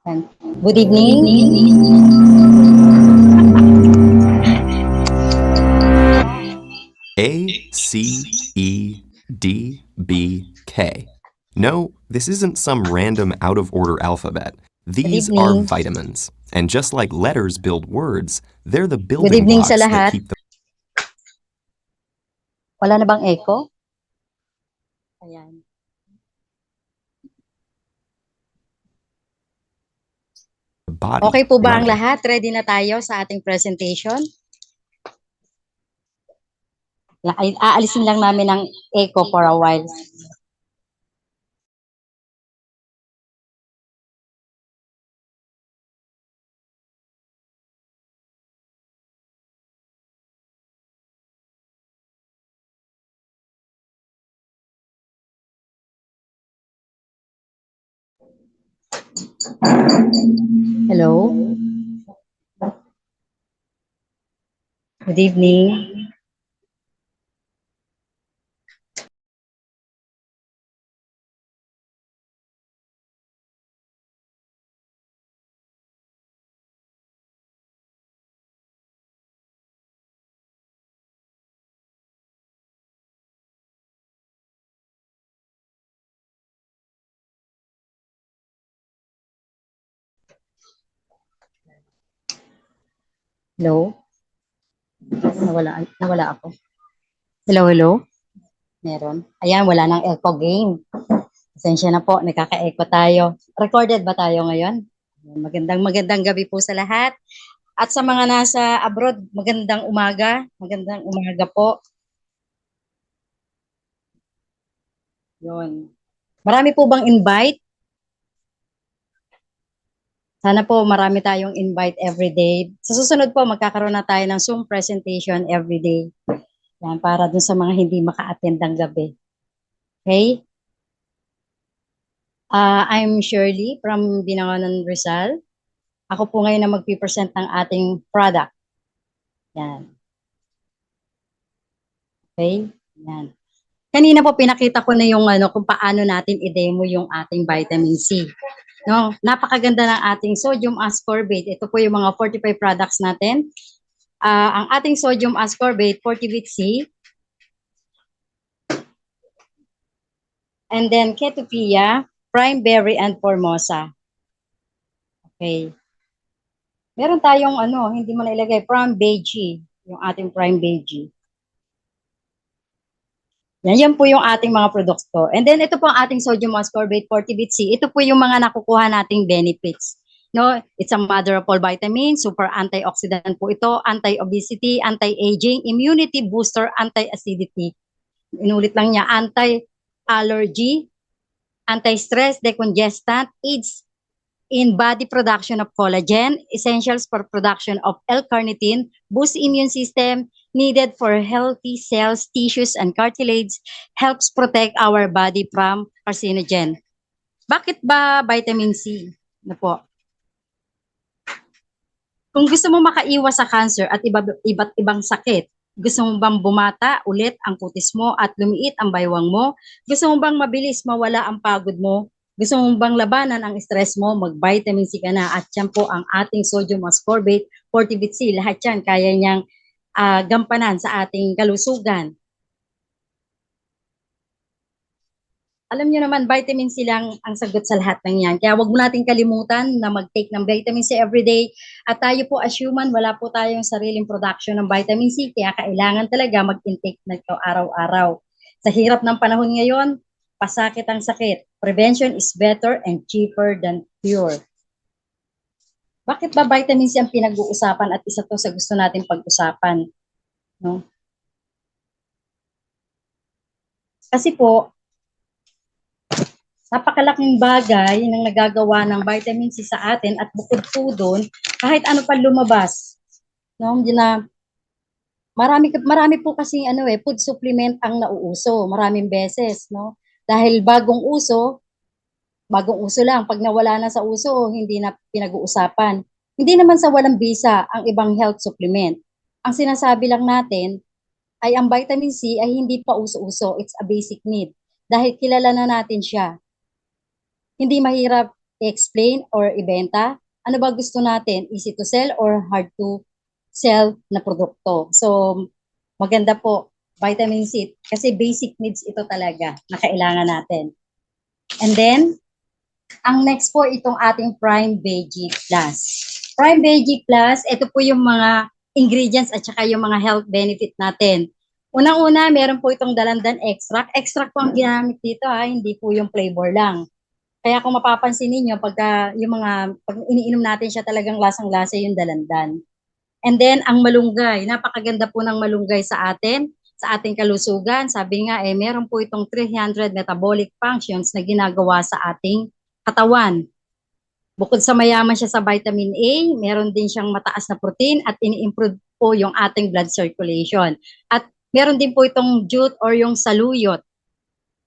Good evening. A, C, E, D, B, K. No, this isn't some random out-of-order alphabet. These are Evening. vitamins. And just like letters build words, they're the Good building evening sa blocks that lahat. keep the Wala na bang echo? Ayan. body Okay po ba ang running. lahat? Ready na tayo sa ating presentation? Ay, aalisin lang namin ang echo for a while. Hello? Good evening. Hello? Nawala ako. Hello? Meron. Ayan, wala nang echo game. Pasensya na po, nagkaka-echo tayo. Recorded ba tayo ngayon? Magandang gabi po sa lahat. At sa mga nasa abroad, magandang umaga. Magandang umaga po. Yun. Marami po bang invite? Sana po marami tayong invite every day. Sa susunod po, magkakaroon na tayo ng Zoom presentation every day. Yan, para dun sa mga hindi maka-attend ng gabi. Okay? I'm Shirley from Binangonan, Rizal. Ako po ngayon na magpipresent ng ating product. Yan. Okay? Yan. Kanina po pinakita ko na yung kung paano natin i-demo yung ating vitamin C. No, napakaganda ng ating sodium ascorbate. Ito po yung mga 45 products natin. Ang ating sodium ascorbate, Fortivit C, and then Ketopia, Prime Berry, and Formosa. Okay. Meron tayong hindi mo na ilagay, Prime Veggie, yung ating Prime Veggie. Yan po yung ating mga produkto. And then ito po ang ating sodium ascorbate Fortivit C. Ito po yung mga nakukuha nating benefits. No, it's a mother of all vitamins, super antioxidant po ito, anti-obesity, anti-aging, immunity booster, anti-acidity. Inulit lang niya, anti-allergy, anti-stress, decongestant, aids in body production of collagen, essentials for production of L-carnitine, boosts immune system, needed for healthy cells, tissues, and cartilage, helps protect our body from carcinogen. Bakit ba vitamin C? Na po? Kung gusto mo makaiwas sa cancer at iba't ibang sakit, gusto mo bang bumata ulit ang kutis mo at lumiit ang baywang mo? Gusto mo bang mabilis mawala ang pagod mo? Gusto mo bang labanan ang stress mo? Mag-vitamin C ka na at yan po ang ating sodium ascorbate, Fortivit C. Lahat yan kaya niyang gampanan sa ating kalusugan. Alam niyo naman, vitamin C lang ang sagot sa lahat ng yan. Kaya wag mo natin kalimutan na mag-take ng vitamin C everyday. At tayo po as human, wala po tayong sariling production ng vitamin C. Kaya kailangan talaga mag-intake na ito araw-araw. Sa hirap ng panahon ngayon, pasakit ang sakit. Prevention is better and cheaper than cure. Bakit ba vitamin C ang pinag-uusapan at isa to sa gusto natin pag-usapan? No? Kasi po, napakalaking bagay ng nagagawa ng vitamin C sa atin at bukod po doon, kahit ano pa lumabas, no? Hindi na marami po kasi food supplement ang nauuso, maraming beses, no? Dahil bagong uso lang, pag nawala na sa uso, hindi na pinag-uusapan. Hindi naman sa walang bisa ang ibang health supplement. Ang sinasabi lang natin ay ang vitamin C ay hindi pa uso-uso, it's a basic need. Dahil kilala na natin siya, hindi mahirap i-explain or ibenta? Ano ba gusto natin? Easy to sell or hard to sell na produkto? So, maganda po, vitamin C, kasi basic needs ito talaga na kailangan natin. And then, ang next po itong ating Prime Veggie Plus. Prime Veggie Plus, ito po yung mga ingredients at saka yung mga health benefit natin. Unang-una, meron po itong dalandan extract. Extract po ang ginamit dito hindi po yung flavor lang. Kaya kung mapapansin ninyo, pagka yung pag iniinom natin siya talagang lasang-lasa yung dalandan. And then, ang malunggay. Napakaganda po ng malunggay sa atin, sa ating kalusugan. Sabi nga, meron po itong 300 metabolic functions na ginagawa sa ating katawan. Bukod sa mayaman siya sa vitamin A, meron din siyang mataas na protein at ini-improve po yung ating blood circulation. At meron din po itong jute or yung saluyot.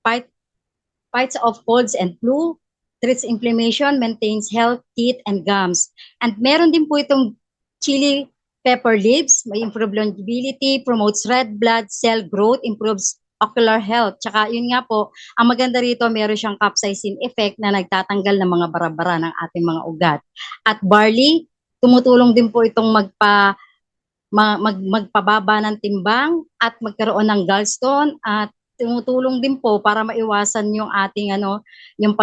Fights off colds and flu, treats inflammation, maintains health, teeth, and gums. And meron din po itong chili pepper leaves, may improve longevity, promotes red blood cell growth, improves ocular health. Tsaka yun nga po, ang maganda rito, meron siyang capsaicin effect na nagtatanggal ng mga bara-bara ng ating mga ugat. At barley, tumutulong din po itong magpababa ng timbang at magkaroon ng gallstone at tumutulong din po para maiwasan yung ating yung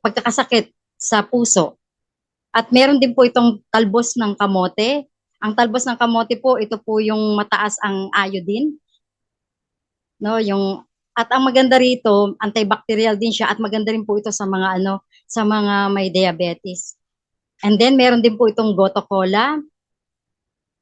pagkakasakit sa puso. At meron din po itong talbos ng kamote. Ang talbos ng kamote po, ito po yung mataas ang iodine. No, at ang maganda rito, antibacterial din siya at maganda rin po ito sa mga sa mga may diabetes. And then meron din po itong goto cola.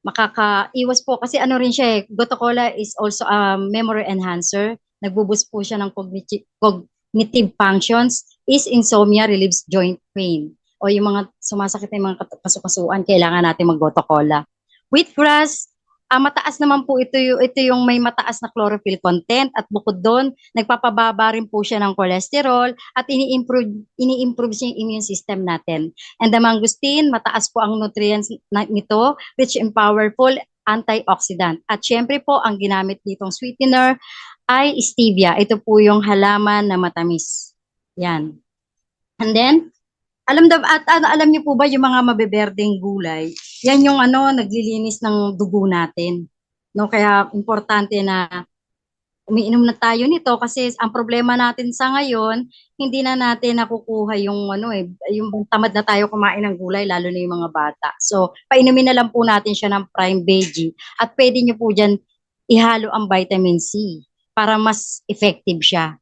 Makakaiwas po kasi rin siya goto cola is also a memory enhancer. Nagbuboost po siya ng cognitive functions, is insomnia, relieves joint pain. O yung mga sumasakit na yung mga kasukasuan, kailangan natin mag-goto cola. Wheatgrass, mataas naman po ito yung may mataas na chlorophyll content at bukod doon, nagpapababa rin po siya ng cholesterol at ini-improve siya yung immune system natin. And the mangosteen, mataas po ang nutrients nito, rich and powerful antioxidant. At syempre po, ang ginamit ditong sweetener ay stevia. Ito po yung halaman na matamis. Yan. And then, alam niyo po ba yung mga mabeberdeng gulay, yan yung naglilinis ng dugo natin. No, kaya importante na umiinom na tayo nito kasi ang problema natin sa ngayon, hindi na natin nakukuha yung yung tamad na tayo kumain ng gulay lalo na yung mga bata. So, painumin na lang po natin siya ng Prime Veggie at pwede niyo po diyan ihalo ang vitamin C para mas effective siya.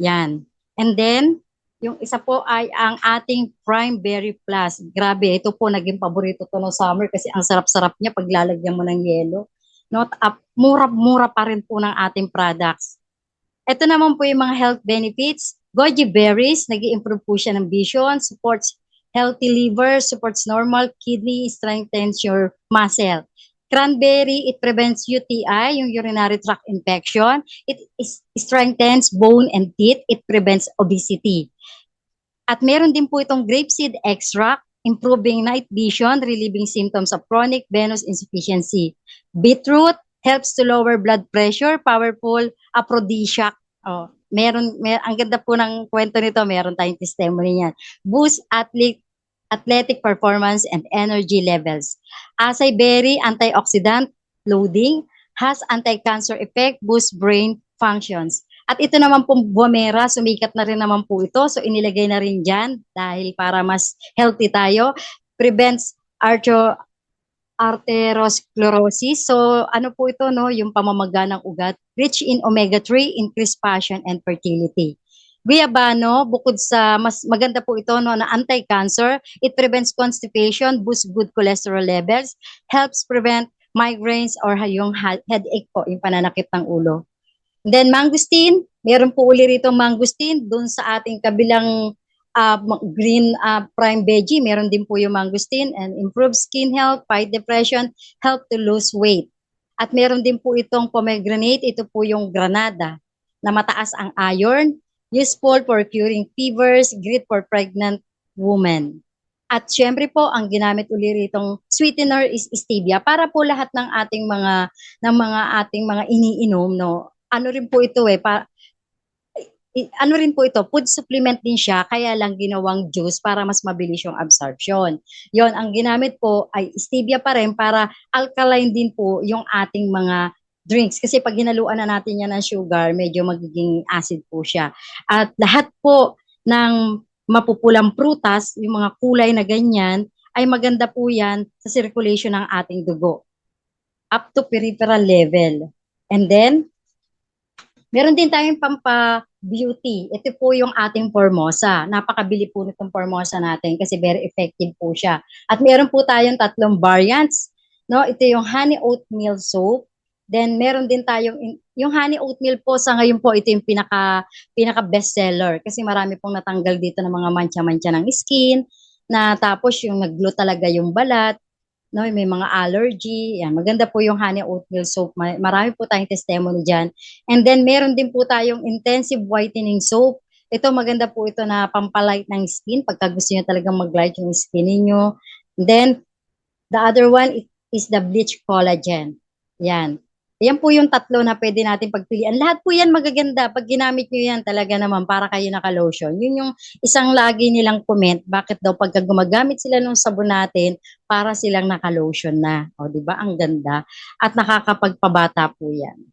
Yan. And then, yung isa po ay ang ating Prime Berry Plus. Grabe, ito po naging paborito to no summer kasi ang sarap-sarap niya pag lalagyan mo ng yelo. Not up, mura-mura pa rin po ng ating products. Ito naman po yung mga health benefits. Goji berries, nag-i-improve po siya ng vision, supports healthy liver, supports normal kidney, strengthens your muscle. Cranberry, it prevents UTI, yung urinary tract infection. It strengthens bone and teeth. It prevents obesity. At meron din po itong grapeseed extract, improving night vision, relieving symptoms of chronic venous insufficiency. Beetroot helps to lower blood pressure, powerful aphrodisiac. Ang ganda po ng kwento nito, meron tayong testimony niyan. Boost athletic performance and energy levels. Acai berry, antioxidant loading, has anti-cancer effect, boosts brain functions. At ito naman pong Guamera, sumikat na rin naman po ito. So inilagay na rin dyan dahil para mas healthy tayo. Prevents arteriosclerosis. So ano po ito, yung pamamaga ng ugat. Rich in omega-3, increased passion and fertility. Guayabano, bukod sa mas maganda po ito na anti-cancer, it prevents constipation, boosts good cholesterol levels, helps prevent migraines or yung headache po, yung pananakit ng ulo. And then mangosteen, meron po uli rito mangosteen dun sa ating kabilang green prime veggie, meron din po yung mangosteen and improve skin health, fight depression, help to lose weight. At meron din po itong pomegranate, ito po yung granada na mataas ang iron, useful for curing fevers, great for pregnant women. At syempre po, ang ginamit uli ritong sweetener is stevia para po lahat ng ating mga iniinom, no. Ano rin po ito ano rin po ito, food supplement din siya, kaya lang ginawang juice para mas mabilis yung absorption. Yon, ang ginamit po ay stevia pa rin para alkaline din po yung ating mga drinks. Kasi pag hinaluan na natin yan ng sugar, medyo magiging acid po siya. At lahat po ng mapupulang prutas, yung mga kulay na ganyan, ay maganda po yan sa circulation ng ating dugo up to peripheral level. And then, meron din tayong pampa-beauty. Ito po yung ating Formosa. Napakabili po nitong Formosa natin kasi very effective po siya. At meron po tayong 3 variants. No, ito yung honey oatmeal soap. Then meron din tayong yung honey oatmeal po sa ngayon po ito yung pinaka best seller kasi marami pong natanggal dito ng mga mancha-mancha ng skin na tapos yung nag-glow talaga yung balat, no, may mga allergy. Yan, maganda po yung honey oatmeal soap. Marami po tayong testimony diyan. And then meron din po tayong intensive whitening soap. Ito maganda po ito na pampalight ng skin pagka gusto niyo talagang mag-light yung skin niyo. Then the other one is the bleach collagen. Yan. Yan po yung 3 na pwede natin pagpilian. Lahat po yan magaganda. Pag ginamit nyo yan talaga naman para kayo naka-lotion. Yun yung isang lagi nilang comment. Bakit daw pagka gumagamit sila ng sabon natin, para silang naka-lotion na. O, di ba? Ang ganda. At nakakapagpabata po yan.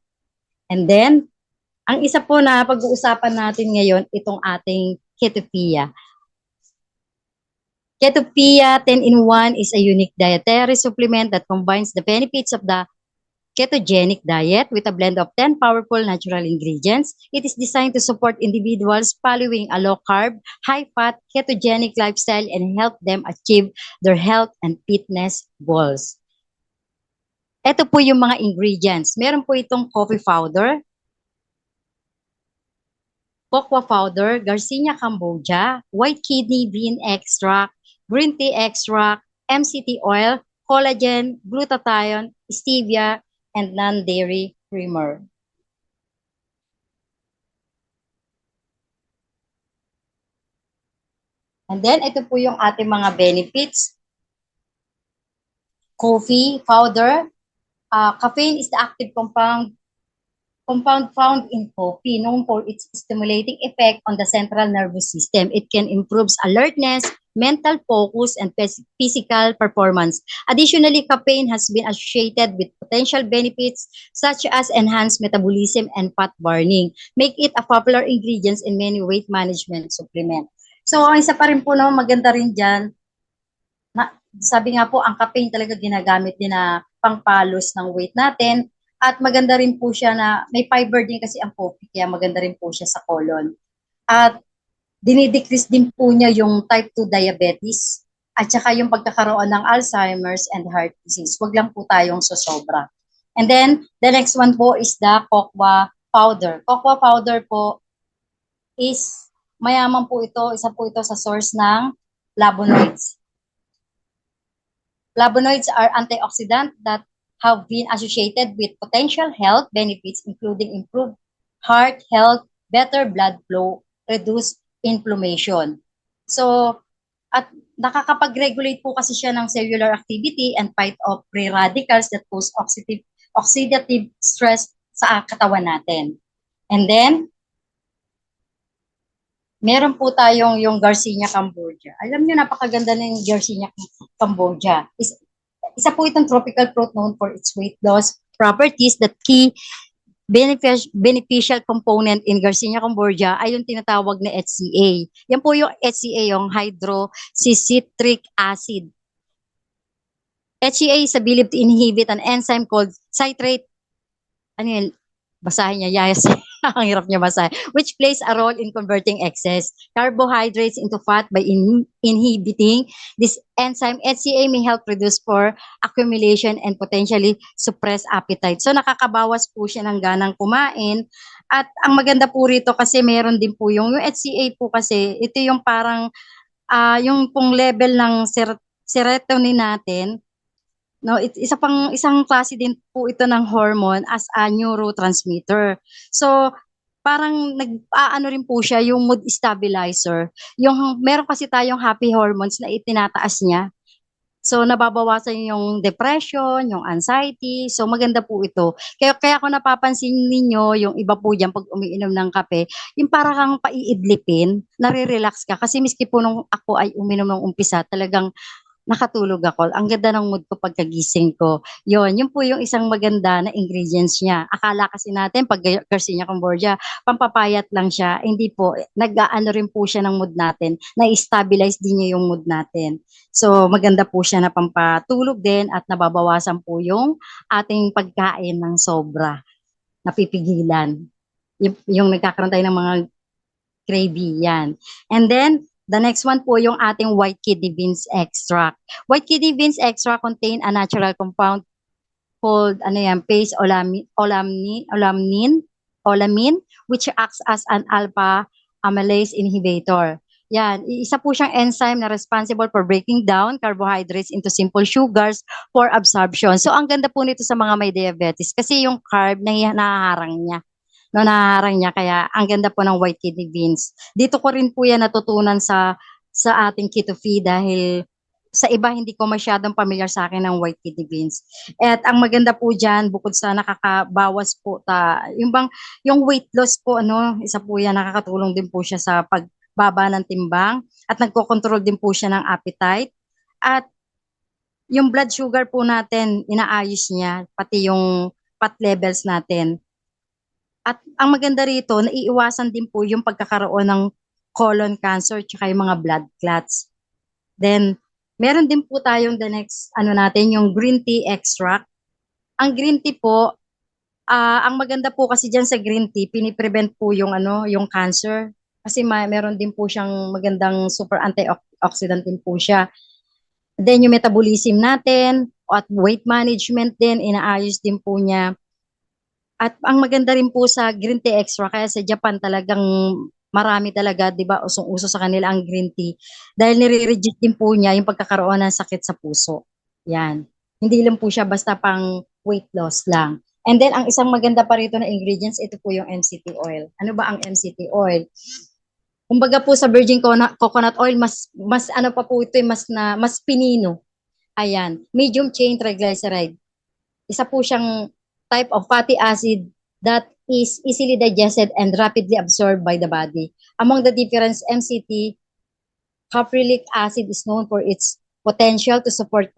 And then, ang isa po na pag-uusapan natin ngayon, itong ating Ketopia. Ketopia 10-in-1 is a unique dietary supplement that combines the benefits of the ketogenic diet with a blend of 10 powerful natural ingredients. It is designed to support individuals following a low-carb, high-fat, ketogenic lifestyle and help them achieve their health and fitness goals. Ito po yung mga ingredients. Meron po itong coffee powder, cocoa powder, Garcinia cambogia, white kidney bean extract, green tea extract, MCT oil, collagen, glutathione, stevia, and non-dairy creamer. And then, ito po yung ating mga benefits. Coffee powder. Caffeine is the active compound found in coffee, known for its stimulating effect on the central nervous system. It can improve alertness, mental focus, and physical performance. Additionally, caffeine has been associated with potential benefits such as enhanced metabolism and fat burning, make it a popular ingredient in many weight management supplements. So, ang isa pa rin po naman maganda rin dyan, sabi nga po, ang caffeine talaga ginagamit din na pangpalos ng weight natin. At maganda rin po siya na may fiber din kasi ang coffee, kaya maganda rin po siya sa colon. At dinidecrease din po niya yung type 2 diabetes at saka yung pagkakaroon ng Alzheimer's and heart disease. Huwag lang po tayong sosobra. And then, the next one po is the cocoa powder. Cocoa powder po is mayaman po ito, isa po ito sa source ng flavonoids. Flavonoids are antioxidant that have been associated with potential health benefits including improved heart health, better blood flow, reduced inflammation. So, at nakakapag-regulate po kasi siya ng cellular activity and fight off free radicals that cause oxidative stress sa katawan natin. And then, meron po tayong yung Garcinia cambogia. Alam niyo, napakaganda ng Garcinia cambogia. Isa po itong tropical fruit known for its weight loss properties. That key beneficial component in Garcinia cambogia ay yung tinatawag na HCA. Yan po yung HCA, yung hydroxycitric acid. HCA is believed to inhibit an enzyme called citrate. Ano yun? Basahin niya, yes. Ang hirap niya basahin. Which plays a role in converting excess carbohydrates into fat by inhibiting this enzyme. HCA may help reduce for accumulation and potentially suppress appetite. So nakakabawas po siya ng ganang kumain. At ang maganda po rito kasi meron din po yung HCA po kasi ito yung parang yung pong level ng serotonin natin. No, isang klase din po ito ng hormone as a neurotransmitter. So, parang nag-aano rin po siya yung mood stabilizer. Yung meron kasi tayong happy hormones na itinataas niya So, nababawasan yung depression, yung anxiety. So, maganda po ito. Kaya kung napapansin ninyo, yung iba po diyan 'pag umiinom ng kape, yung para kang paiidlipin, nare-relax ka. Kasi miski po nung ako ay uminom nung umpisa, talagang nakatulog ako. Ang ganda ng mood ko pagkagising ko. Yun po yung isang maganda na ingredients niya. Akala kasi natin 'pag Garcinia Cambogia, pampapayat lang siya. Hindi po, nag-aano rin po siya ng mood natin, na-stabilize din niya yung mood natin. So, maganda po siya na pampatulog din at nababawasan po yung ating pagkain ng sobra, napipigilan. Yung nagkakaroon tayo ng mga gravy, yan. And then, the next one po yung ating white kidney beans extract. White kidney beans extract contain a natural compound called, paste olamine, which acts as an alpha amylase inhibitor. Yan, isa po siyang enzyme na responsible for breaking down carbohydrates into simple sugars for absorption. So, ang ganda po nito sa mga may diabetes kasi yung carb na nahaharang niya. No, nahaharang niya kaya ang ganda po ng white kidney beans. Dito ko rin po yan natutunan sa ating keto fee dahil sa iba hindi ko masyadong familiar sa akin ng white kidney beans. At ang maganda po diyan bukod sa nakakabawas po yung weight loss po isa po yan nakakatulong din po siya sa pagbaba ng timbang at nagko-control din po siya ng appetite at yung blood sugar po natin inaayos niya pati yung fat levels natin. At ang maganda rito, naiiwasan din po yung pagkakaroon ng colon cancer tsaka yung mga blood clots. Then, meron din po tayong the next, natin, yung green tea extract. Ang green tea po, ang maganda po kasi dyan sa green tea, piniprevent po yung cancer. Kasi meron din po siyang magandang super antioxidant din po siya. Then, yung metabolism natin, at weight management din, inaayos din po niya. At ang maganda rin po sa green tea extra, kaya sa Japan talagang marami talaga, 'di ba, usong-uso sa kanila ang green tea. Dahil nire-reduce din po niya yung pagkakaroon ng sakit sa puso. Yan. Hindi lang po siya basta pang weight loss lang. And then, ang isang maganda pa rito na ingredients, ito po yung MCT oil. Ano ba ang MCT oil? Kumbaga po sa virgin coconut oil, mas ano pa po ito, mas pinino. Ayan. Medium chain triglyceride. Isa po siyang type of fatty acid that is easily digested and rapidly absorbed by the body. Among the different MCT, caprylic acid is known for its potential to support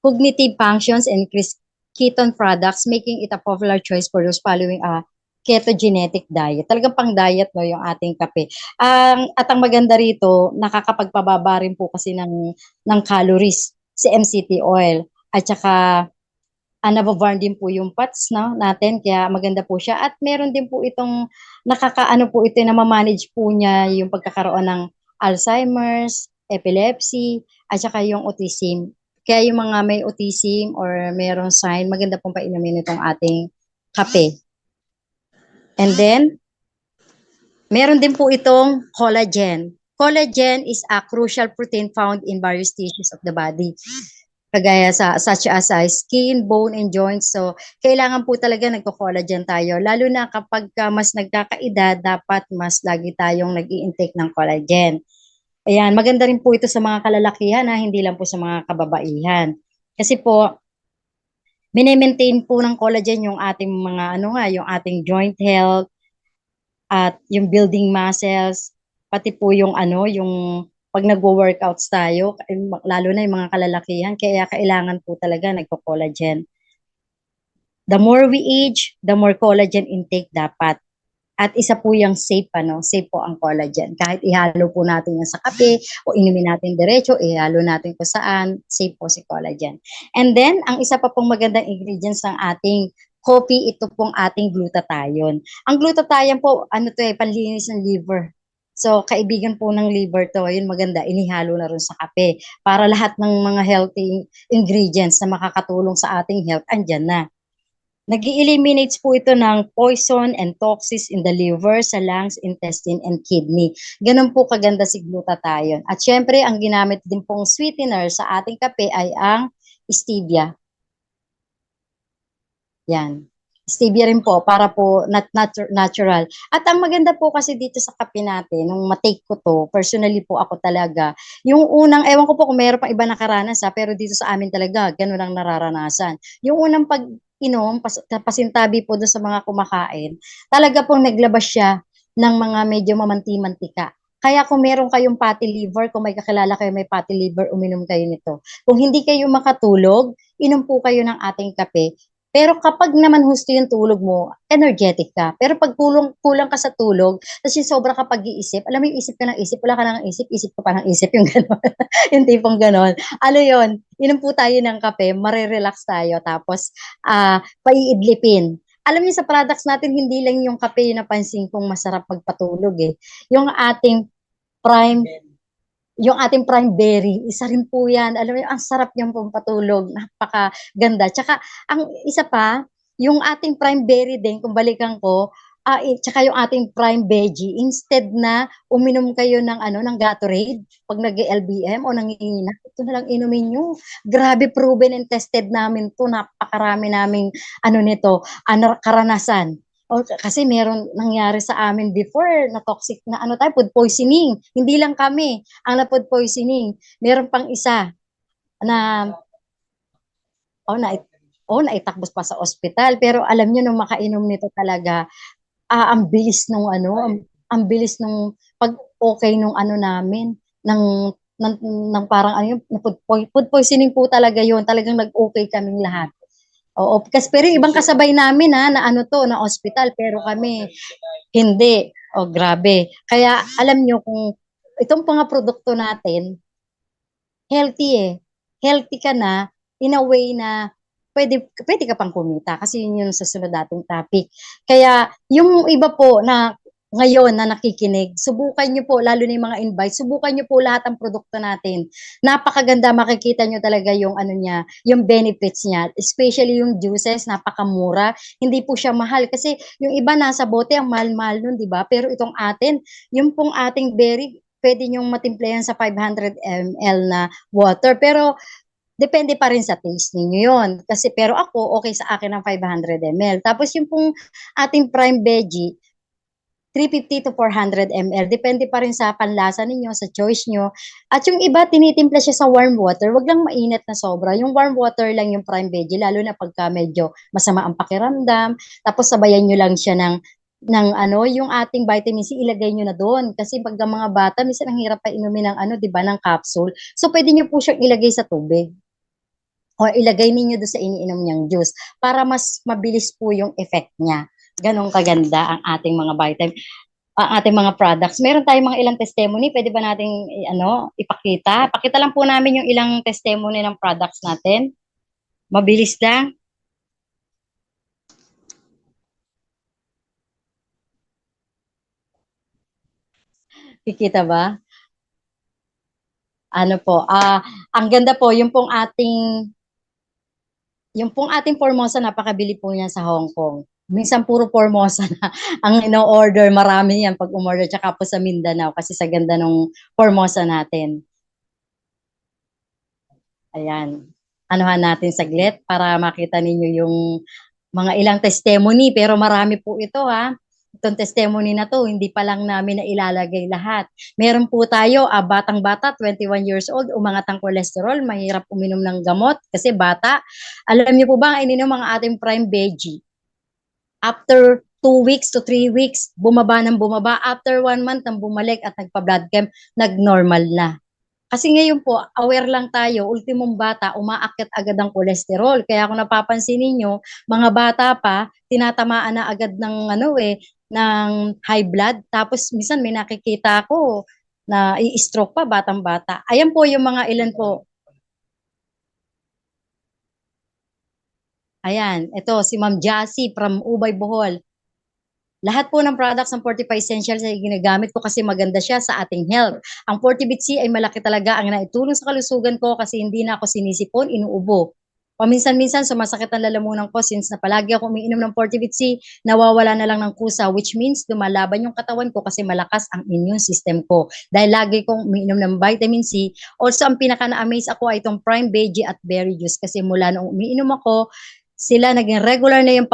cognitive functions and increase ketone products, making it a popular choice for those following a ketogenetic diet. Talagang pang diet no yung ating kape. At ang maganda rito, nakakapagpababa rin po kasi ng calories si MCT oil. At saka nababurn din po yung fats natin kaya maganda po siya at meron din po itong nakakaano po ito na ma-manage po niya yung pagkakaroon ng Alzheimer's, epilepsy at saka yung autism. Kaya yung mga may autism or merong sign, maganda pong painumin itong ating kape. And then, meron din po itong collagen. Collagen is a crucial protein found in various tissues of the body. Kagaya such as skin, bone, and joints. So, kailangan po talaga nagko-collagen tayo. Lalo na kapag mas nagkakaedad, dapat mas lagi tayong nag-i-intake ng collagen. Ayan, maganda rin po ito sa mga kalalakihan, hindi lang po sa mga kababaihan. Kasi po, mini-maintain po ng collagen yung ating mga, yung ating joint health, at yung building muscles, pati po yung yung pag nagwo-workouts tayo, lalo na yung mga kalalakihan, kaya kailangan po talaga nagko-collagen. The more we age, the more collagen intake dapat. At isa po yung safe, safe po ang collagen. Kahit ihalo po natin yan sa kape o inumin natin diretso, ihalo natin kung saan, safe po si collagen. And then, ang isa pa pong magandang ingredients ng ating coffee, ito pong ating glutathione. Ang glutathione po, panlinis ng liver. So, kaibigan po ng liver to, yun maganda, inihalo na rin sa kape. Para lahat ng mga healthy ingredients na makakatulong sa ating health, andyan na. Nag-eliminates po ito ng poison and toxins in the liver, sa lungs, intestine, and kidney. Ganun po kaganda si glutathione. At syempre, ang ginamit din pong sweetener sa ating kape ay ang stevia. Yan. Stevia rin po para po natural. At ang maganda po kasi dito sa kape natin, nung matake ko to, personally po ako talaga, yung unang, ewan ko po kung meron pang iba nakaranas pero dito sa amin talaga, ganun ang nararanasan. Yung unang pag-inom, pasintabi po doon sa mga kumakain, talaga pong naglabas siya ng mga medyo mamanti-mantika. Kaya kung meron kayong fatty liver, kung may kakilala kayo may fatty liver, uminom kayo nito. Kung hindi kayo makatulog, inom po kayo ng ating kape. Pero kapag naman husto yung tulog mo, energetic ka. Pero pag kulang ka sa tulog, tapos yung sobra ka pag-iisip, alam mo yung isip ka ng isip, wala ka nang isip, isip ka pa ng isip, yung gano'n. Yung tipong gano'n. Ano yun, inom po tayo ng kape, marirelax tayo, tapos paiidlipin. Alam niyo sa products natin, hindi lang yung kape yung napansin kong masarap magpatulog eh. Yung ating prime yung ating prime berry, isa rin po yan. Alam mo, ang sarap niyang pampatulog. Napakaganda. Tsaka, ang isa pa, yung ating prime berry din, kung balikan ko, tsaka yung ating prime veggie, instead na uminom kayo ng ng Gatorade pag nag-LBM o nangingina, ito na lang inumin nyo. Grabe, proven and tested namin to. Napakarami naming nito, karanasan. O, kasi meron nangyari sa amin before na toxic na food poisoning. Hindi lang kami ang na-food poisoning. Meron pang isa na oh, na naitakbos pa sa ospital. Pero alam niyo nung makainom nito talaga, ang bilis nung ang bilis nung pag-okay nung namin, ng ng parang food poisoning po talaga yun. Talagang nag-okay kaming lahat. Oo, kasi pero ibang kasabay namin na na ospital, pero kami hindi. Oh, grabe. Kaya alam nyo kung itong mga produkto natin, healthy eh. Healthy ka na in a way na pwede ka pang kumita kasi yun yung susunod nating topic. Kaya yung iba po na ngayon na nakikinig, subukan nyo po, lalo na yung mga invite, subukan nyo po lahat ng produkto natin. Napakaganda, makikita nyo talaga yung niya, yung benefits niya. Especially yung juices, napakamura. Hindi po siya mahal kasi yung iba nasa bote, ang mahal-mahal nun, di ba? Pero itong atin, yung pong ating berry, pwede nyong matimplayan sa 500 ml na water. Pero depende pa rin sa taste ninyo yon. Kasi pero ako, okay sa akin ang 500 ml. Tapos yung pong ating prime veggie, 350 to 400 ml. Depende pa rin sa panlasa ninyo, sa choice nyo. At yung iba, tinitimpla siya sa warm water. Wag lang mainit na sobra. Yung warm water lang yung prime veggie, lalo na pagka medyo masama ang pakiramdam. Tapos sabayan nyo lang siya ng yung ating vitamin C, ilagay nyo na doon. Kasi pag mga bata, minsan ang hirap pa inumin ng di ba, ng capsule. So, pwede nyo po siyang ilagay sa tubig. O ilagay ninyo doon sa iniinom niyang juice para mas mabilis po yung effect niya. Ganong kaganda ang ating mga vitamin, ang ating mga products. Meron tayong mga ilang testimony, pwede ba nating ipakita? Pakita lang po namin yung ilang testimony ng products natin. Mabilis lang. Kikita ba? Ano po, ang ganda po, yung pong ating Formosa, napakabili po niya sa Hong Kong. Minsan puro Formosa na ang ino-order, marami yan pag umorder, tsaka po sa Mindanao kasi sa ganda ng Formosa natin. Ayan. Anuhan natin saglit para makita ninyo yung mga ilang testimony, pero marami po ito Itong testimony na to, hindi pa lang namin na ilalagay lahat. Meron po tayo, batang-bata, 21 years old, umangat ang cholesterol, mahirap uminom ng gamot kasi bata. Alam niyo po ba, ang ininom ang ating prime veggie. After 2 weeks to 3 weeks, bumaba ng bumaba. After 1 month, nang bumalik at nagpa-blood chem, nag-normal na. Kasi ngayon po, aware lang tayo, ultimong bata, umaakyat agad ang kolesterol. Kaya kung napapansin ninyo, mga bata pa, tinatamaan na agad ng ng high blood. Tapos minsan may nakikita ako na i-stroke pa batang bata. Ayan po yung mga ilan po. Ayan, ito si Ma'am Jassy from Ubay, Bohol. Lahat po ng products ng Fortify Essentials ay ginagamit ko kasi maganda siya sa ating health. Ang Fortivit C ay malaki talaga ang naitulong sa kalusugan ko kasi hindi na ako sinisipon, inuubo. Paminsan-minsan sumasakit ang lalamunan ko since na palagi ako umiinom ng Fortivit C, nawawala na lang ng kusa, which means lumalaban yung katawan ko kasi malakas ang immune system ko. Dahil lagi kong umiinom ng vitamin C. Also, ang pinaka-na-amaze ako ay itong Prime Veggie at Berry Juice kasi mula nung umiinom ako, sila naging regular na yung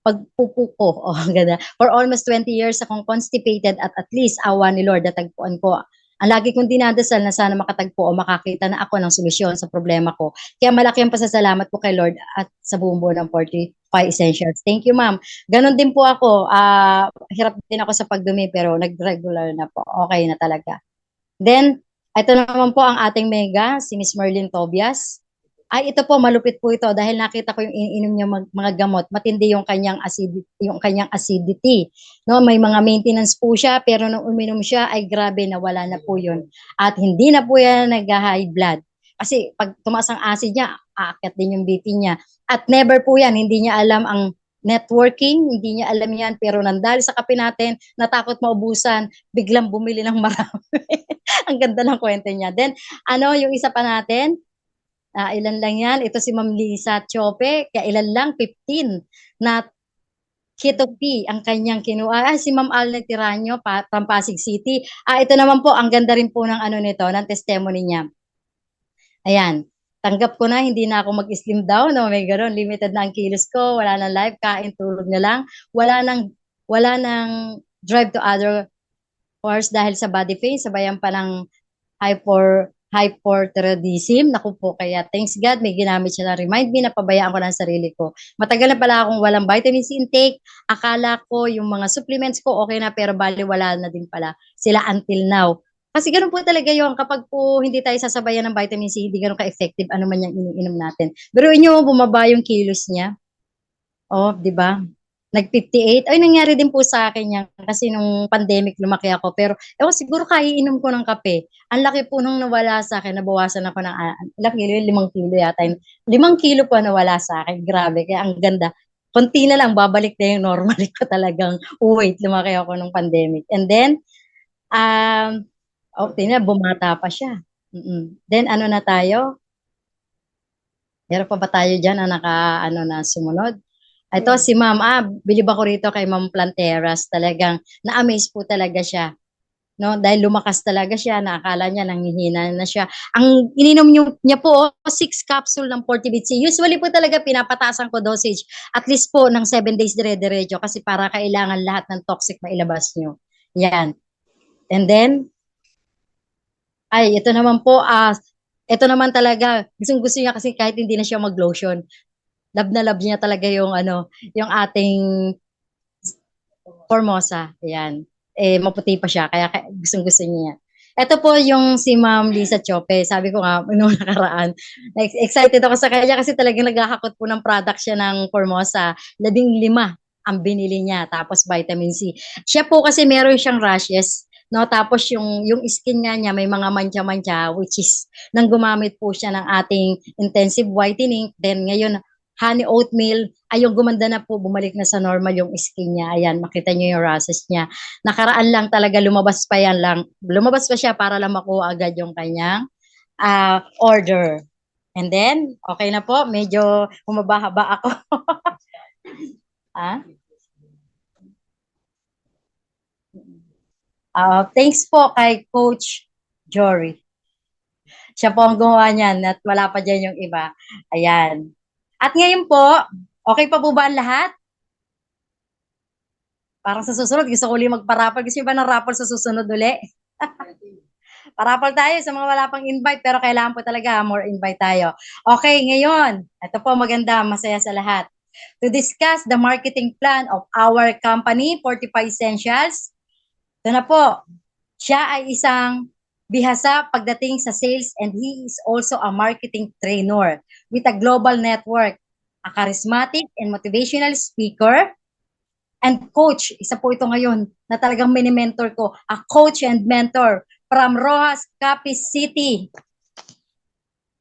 pagpupo ko. Oh, ganda. For almost 20 years akong constipated at least awa ni Lord natagpuan ko. Ang lagi kong dinadasal na sana makatagpo o makakita na ako ng solusyon sa problema ko. Kaya malaki ang pasasalamat ko kay Lord at sa buong buo ng 45 Essentials. Thank you, ma'am. Ganon din po ako. Hirap din ako sa pagdumi pero nag-regular na po. Okay na talaga. Then, ito naman po ang ating mega, si Miss Merlin Tobias. Ay, ito po, malupit po ito dahil nakita ko yung iniinom niya mga gamot. Matindi yung kanyang acidity. No, may mga maintenance po siya, pero nung uminom siya, ay grabe, nawala na po yun. At hindi na po yan nag-high blood. Kasi pag tumaas ang acid niya, aakyat din yung BP niya. At never po yan, hindi niya alam ang networking, hindi niya alam yan, pero nandali sa kape natin, natakot maubusan, biglang bumili ng marami. Ang ganda ng kwento niya. Then, yung isa pa natin, ilan lang yan? Ito si Ma'am Lisa Chope, kaya ilan lang? 15 na Keto P ang kanyang kinuha. Si Ma'am Alna Tiranyo, from Pasig City. Ito naman po, ang ganda rin po ng nito, ng testimony niya. Ayan, tanggap ko na, hindi na ako mag-slim down, no, may gano'n, limited na ang kilos ko, wala nang life, kain, tulog na lang, wala nang drive to other course dahil sa body pain, sabayan pa ng hyperthyroidism. Naku po, kaya thanks God, may ginamit siya na remind me na pabayaan ko ng sarili ko. Matagal na pala akong walang vitamin C intake. Akala ko yung mga supplements ko okay na, pero bali wala na din pala sila until now. Kasi ganun po talaga yung kapag po hindi tayo sasabayan ng vitamin C, hindi ganun ka-effective ano man yung iniinom natin. Pero inyo, bumaba yung kilos niya. Oh, di ba? Nag-58. Ay, nangyari din po sa akin yan. Kasi nung pandemic, lumaki ako. Pero, siguro kaiinom ko ng kape. Ang laki po nung nawala sa akin, nabawasan ako ng, ilang kilo, 5 kilo yata. 5 kilo po nawala sa akin. Grabe, kaya ang ganda. Konti na lang, babalik na yung normal ko talagang weight. Lumaki ako nung pandemic. And then, tingnan, bumata pa siya. Then, na tayo? Meron pa ba tayo dyan na na sumunod? Ito si Ma'am, bilib ako rito kay Ma'am Planteras. Talagang na-amaze po talaga siya. No, dahil lumakas talaga siya, nakakala niya nanghihina na siya. Ang ininom niya po, 6 capsule ng Fortibit-C. Usually po talaga pinapatasan ko dosage. At least po ng 7 days dire-diretso kasi para kailangan lahat ng toxic mailabas niyo. Yan. And then, ito naman po, ito naman talaga, gusto niya kasi kahit hindi na siya mag-lotion. Love na love niya talaga yung yung ating Formosa. Ayan. Maputi pa siya, kaya gusto niya. Ito po yung si Ma'am Lisa Chope. Sabi ko nga, noong nakaraan, excited ako sa kanya kasi talagang naghahakot po ng product siya ng Formosa. 15 ang binili niya, tapos vitamin C. Siya po kasi meron siyang rashes, no? Tapos yung skin niya may mga mantsa-mantsa, which is nang gumamit po siya ng ating intensive whitening, then ngayon honey oatmeal, yung gumanda na po, bumalik na sa normal yung skin niya. Ayan, makita niyo yung rashes niya. Nakaraan lang talaga, lumabas pa siya para lang makuha agad yung kanyang order. And then, okay na po, medyo humaba-haba ako. Thanks po kay Coach Jory. Siya po ang gumawa niyan at wala pa dyan yung iba. Ayan. At ngayon po, okay pa po ba ang lahat? Parang sa susunod, gusto ko ulit magparapal. Gusto niyo ba ng rapol sa susunod uli? Parapal tayo sa mga wala pang invite, pero kailangan po talaga more invite tayo. Okay, ngayon, ito po maganda, masaya sa lahat. To discuss the marketing plan of our company, 45 Essentials. Ito na po, siya ay isang bihasa pagdating sa sales and he is also a marketing trainer with a global network, a charismatic and motivational speaker, and coach. Isa po ito ngayon na talagang mini-mentor ko, a coach and mentor from Rojas, Capiz City.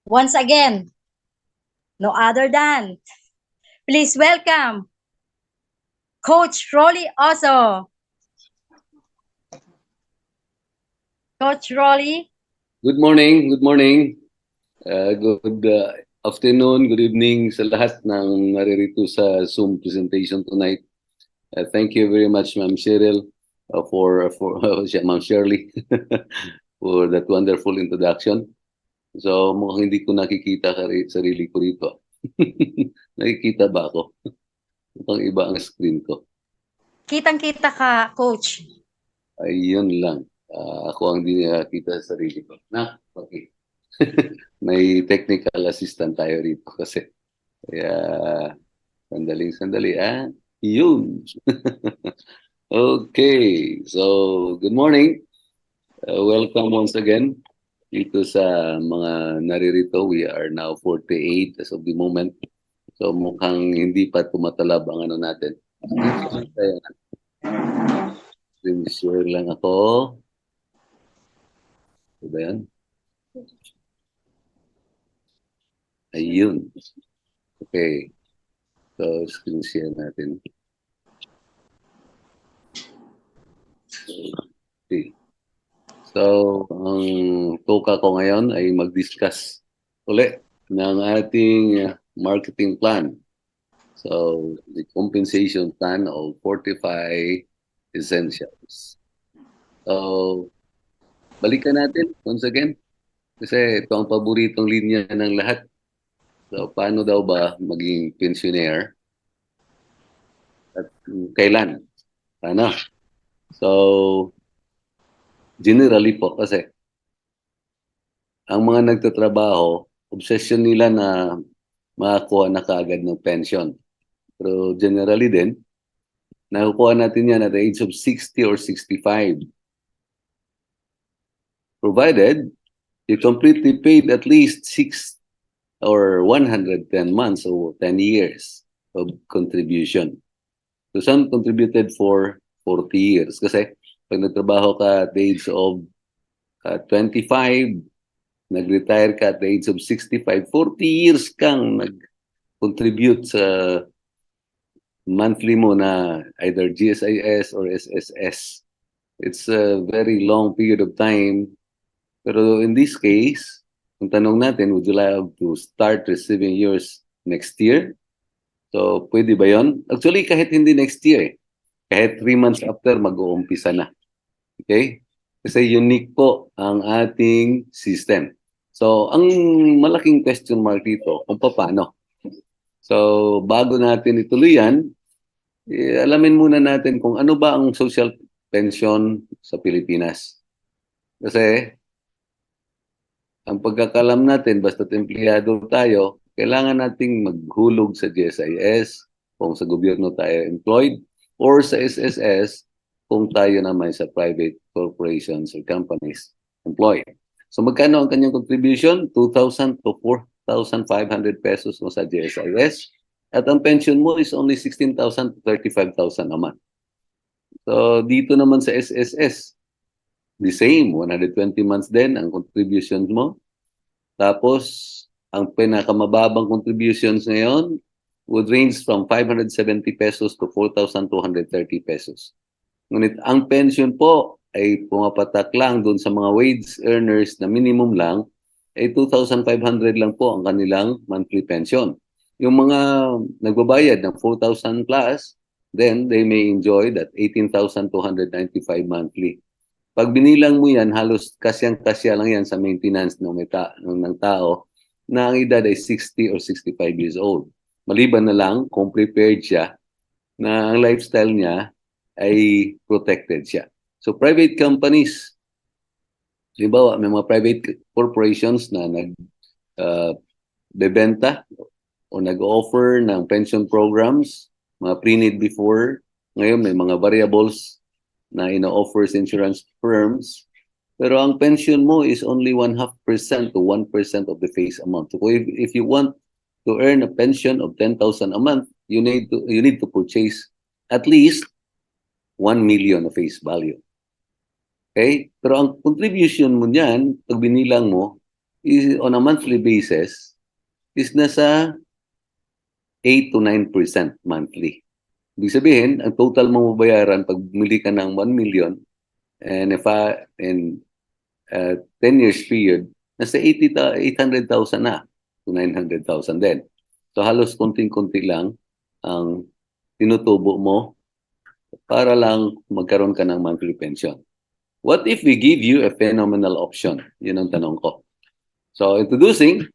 Once again, no other than, please welcome Coach Rolly Oso. Coach Rolly. Good morning. Good afternoon, good evening sa lahat ng naririto sa Zoom presentation tonight. Thank you very much, Ma'am Cheryl, for Ma'am Shirley, for that wonderful introduction. So mukhang hindi ko nakikita sarili ko rito. Nakikita ba ako? Mukhang iba ang screen ko. Kitang-kita ka, Coach. Ayun lang. Ako ang di nakakita sa sarili ko. Okay. May technical assistant tayo rito kasi. Kaya, sandali. Yun. Okay. So, good morning. Welcome once again dito sa mga naririto. We are now 48 as of the moment. So, mukhang hindi pa tumatalab ang ano natin. Screen share lang ako. Diba yan? Ayun. Okay. So, screen share natin. Okay. So, ang tuka ko ngayon ay mag-discuss ulit ng ating marketing plan. So, the compensation plan of Fortify Essentials. So, balikan natin once again. Kasi ito ang paboritong linya ng lahat. So, paano daw ba maging pensioner? At kailan? Ano? So, generally po kasi ang mga nagtatrabaho, obsession nila na makakuha na kaagad ng pension. Pero generally din, nakukuha natin yan at the age of 60 or 65. Provided you completely paid at least 6 or 110 months or 10 years of contribution. So some contributed for 40 years. Kasi pag nagtrabaho ka at the age of 25, nag-retire ka at the age of 65, 40 years kang nag-contribute sa monthly mo na either GSIS or SSS. It's a very long period of time. Pero in this case, ang tanong natin, would you like to start receiving yours next year? So, pwede ba yon? Actually, kahit hindi next year, kahit 3 months after, mag-uumpisa na. Okay? Kasi unique po ang ating system. So, ang malaking question mark dito, kung paano. So, bago natin ituloy yan, alamin muna natin kung ano ba ang social pension sa Pilipinas. Kasi, ang pagkakalam natin, basta't empleyado tayo, kailangan nating maghulog sa GSIS kung sa gobyerno tayo employed or sa SSS kung tayo naman sa private corporations or companies employed. So magkano ang kanyang contribution? 2,000 to 4,500 pesos mo sa GSIS. At ang pension mo is only 16,000 to 35,000 a month. So dito naman sa SSS, the same, 120 months din ang contributions mo. Tapos, ang pinakamababang contributions ngayon would range from 570 pesos to 4,230 pesos. Ngunit ang pension po ay pumapatak lang doon sa mga wage earners na minimum lang, ay 2,500 lang po ang kanilang monthly pension. Yung mga nagbabayad ng 4,000 plus, then they may enjoy that 18,295 monthly. Pag binilang mo yan, halos kasyang-kasya lang yan sa maintenance ng tao na ang edad ay 60 or 65 years old. Maliban na lang kung prepared siya na ang lifestyle niya ay protected siya. So private companies, halimbawa may mga private corporations na nagbebenta o nag-offer ng pension programs, mga pre-need before. Ngayon may mga variables na ina-offers insurance firms. Pero ang pension mo is only 0.5% to 1% of the face amount. So if you want to earn a pension of 10,000 a month, you need to purchase at least 1 million of face value. Okay? Pero ang contribution mo niyan, pag binilang mo, is on a monthly basis, is nasa 8 to 9% monthly. Ibig sabihin, ang total mo mabayaran pag bumili ka ng 1 million, and if in 10 years period, nasa 800,000 na to 900,000 din. So halos konting-konti lang ang tinutubo mo para lang magkaroon ka ng monthly pension. What if we give you a phenomenal option? Yun ang tanong ko. So introducing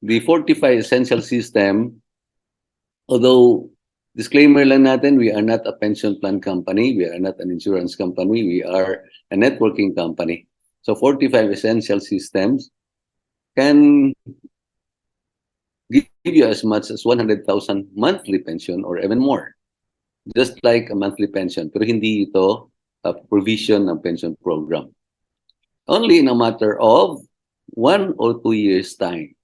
the Fortify Essential System, although Disclaimer lang natin, we are not a pension plan company. We are not an insurance company. We are a networking company. So 45 Essential Systems can give you as much as 100,000 monthly pension or even more. Just like a monthly pension. Pero hindi ito a provision ng pension program. Only in a matter of 1 or 2 years time.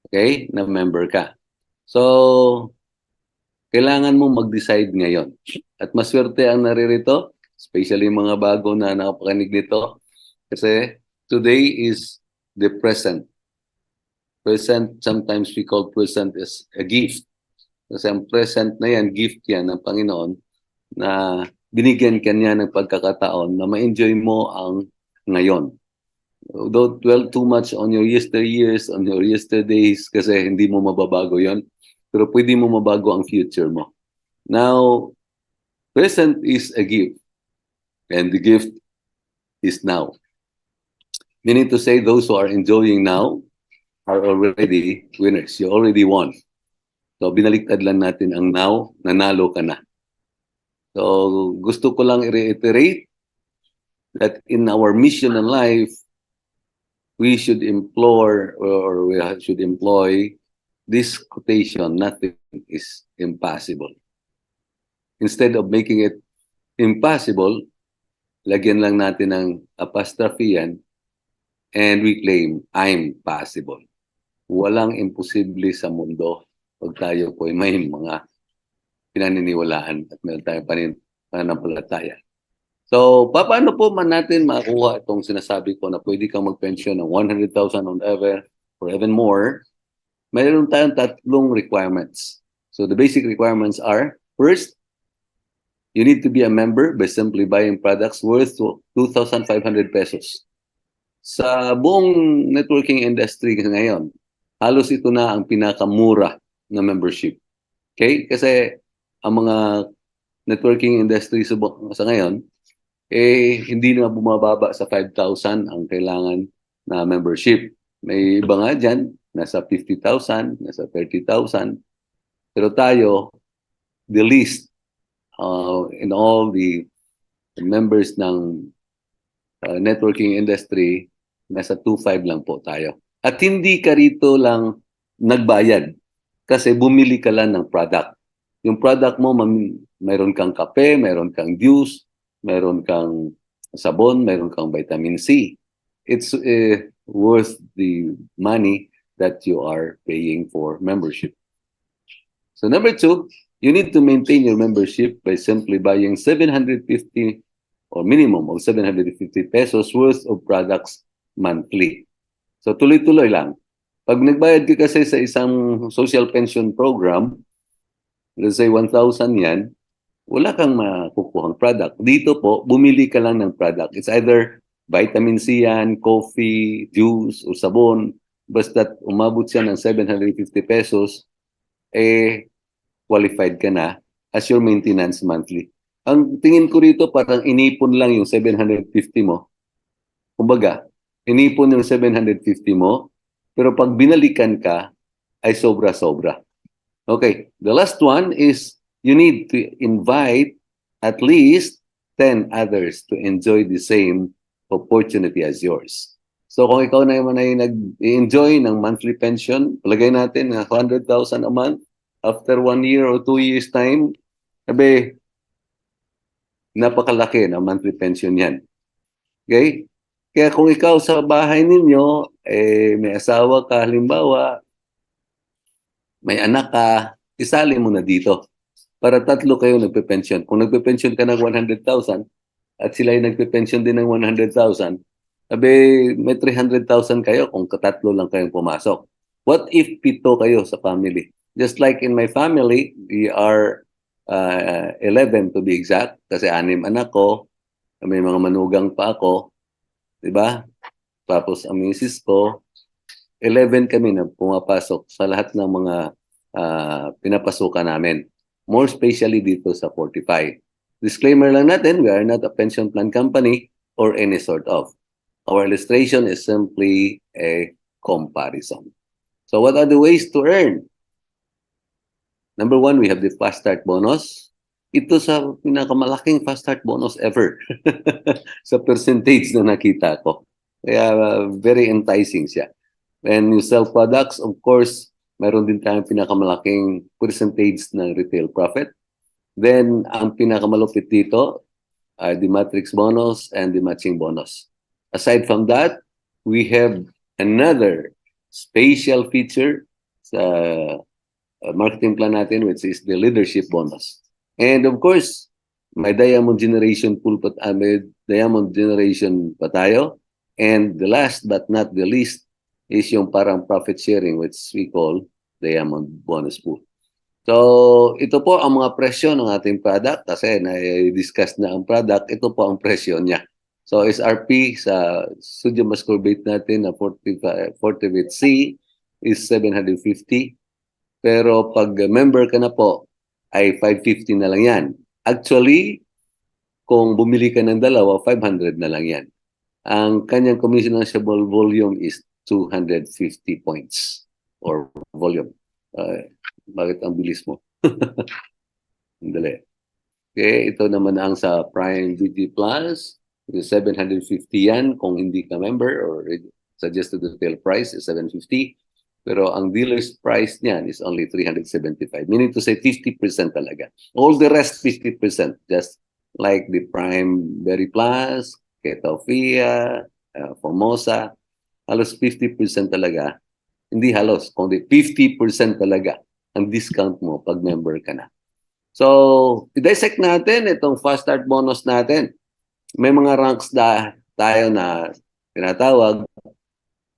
Okay? Na member ka. So, kailangan mo mag-decide ngayon. At maswerte ang naririto, especially mga bago na nakapakinig dito, kasi today is the present. Present, sometimes we call present as a gift. Kasi ang present na yan, gift yan ng Panginoon na binigyan ka niya ng pagkakataon na ma-enjoy mo ang ngayon. Don't dwell too much on your yesteryears, on your yesterdays, kasi hindi mo mababago yon. Pero pwede mo mabago ang future mo. Now, present is a gift. And the gift is now. Meaning to say, those who are enjoying now are already winners. You already won. So, binaliktad lang natin ang now, nanalo ka na. So, gusto ko lang i-reiterate that in our mission in life, we should implore or we should employ this quotation, nothing is impossible. Instead of making it impossible, lagyan lang natin ng apostrophe yan and we claim, I'm possible. Walang imposible sa mundo pag tayo po ay may mga pinaniniwalaan at meron tayong pananampalataya. So, paano po man natin makuha itong sinasabi ko na pwede kang mag-pension ng 100,000 on ever or even more? Mayroon tayong tatlong requirements. So, the basic requirements are, first, you need to be a member by simply buying products worth 2,500 pesos. Sa buong networking industry ngayon, halos ito na ang pinakamura na membership. Okay? Kasi ang mga networking industry sa ngayon, hindi na bumababa sa 5,000 ang kailangan na membership. May iba nga dyan, nasa 50,000, nasa 30,000. Pero tayo, the least in all the members ng networking industry, nasa 2.5 lang po tayo. At hindi ka rito lang nagbayad kasi bumili ka lang ng product. Yung product mo, mayroon kang kape, mayroon kang juice, mayroon kang sabon, mayroon kang vitamin C. It's worth the money that you are paying for membership. So number 2, you need to maintain your membership by simply buying 750 or minimum of 750 pesos worth of products monthly. So tuloy-tuloy lang. Pag nagbayad ka kasi sa isang social pension program, let's say 1,000 yan, wala kang makukuhang product. Dito po, bumili ka lang ng product. It's either vitamin C yan, coffee, juice, o sabon. Basta umabot siya ng 750 pesos, qualified ka na as your maintenance monthly. Ang tingin ko rito, parang inipon lang yung 750 mo. Kumbaga, inipon yung 750 mo, pero pag binalikan ka, ay sobra-sobra. Okay, the last one is you need to invite at least 10 others to enjoy the same opportunity as yours. So kung ikaw na naman ay nag-enjoy ng monthly pension, palagay natin na 100,000 a month, after 1 year or 2 years time, napakalaki na monthly pension yan. Okay? Kaya kung ikaw sa bahay ninyo, may asawa ka, halimbawa, may anak ka, isali mo na dito. Para tatlo kayo nagpe-pension. Kung nagpe-pension ka ng 100,000 at sila ay nagpe-pension din ng 100,000, may 300,000 kayo kung katatlo lang kayong pumasok. What if 7 kayo sa family? Just like in my family, we are 11 to be exact, kasi 6 anak ko, may mga manugang pa ako, di ba? Tapos ang misis ko, 11 kami na pumapasok sa lahat ng mga pinapasukan namin. More especially dito sa 45. Disclaimer lang natin, we are not a pension plan company or any sort of. Our illustration is simply a comparison. So what are the ways to earn? Number one, we have the fast start bonus. Ito sa pinakamalaking fast start bonus ever sa percentage na nakita ko. Kaya very enticing siya. When you sell products, of course, meron din tayong pinakamalaking percentage ng retail profit. Then, ang pinakamalupit dito are the matrix bonus and the matching bonus. Aside from that, we have another special feature sa marketing plan natin, which is the leadership bonus. And of course, may diamond generation pool may diamond generation pa tayo. And the last but not the least is yung parang profit sharing, which we call diamond bonus pool. So, ito po ang mga presyo ng ating product kasi na-discuss na ang product, ito po ang presyo niya. So, SRP sa sodium ascorbate natin na 40 bit C is 750. Pero pag member ka na po, ay 550 na lang yan. Actually, kung bumili ka ng dalawa, 500 na lang yan. Ang kanyang commissionable volume is 250 points or volume. Bakit ang bilis mo? Dali. Okay, ito naman ang sa Prime BG Plus. 750 yan kung hindi ka member or suggested retail price is 750. Pero ang dealer's price niyan is only 375. Meaning to say 50% talaga. All the rest 50%. Just like the Prime Berry Plus, Ketofia, Formosa. Halos 50% talaga. Hindi halos, kundi 50% talaga ang discount mo pag member ka na. So, i-dissect natin itong fast start bonus natin. May mga ranks tayo na tinatawag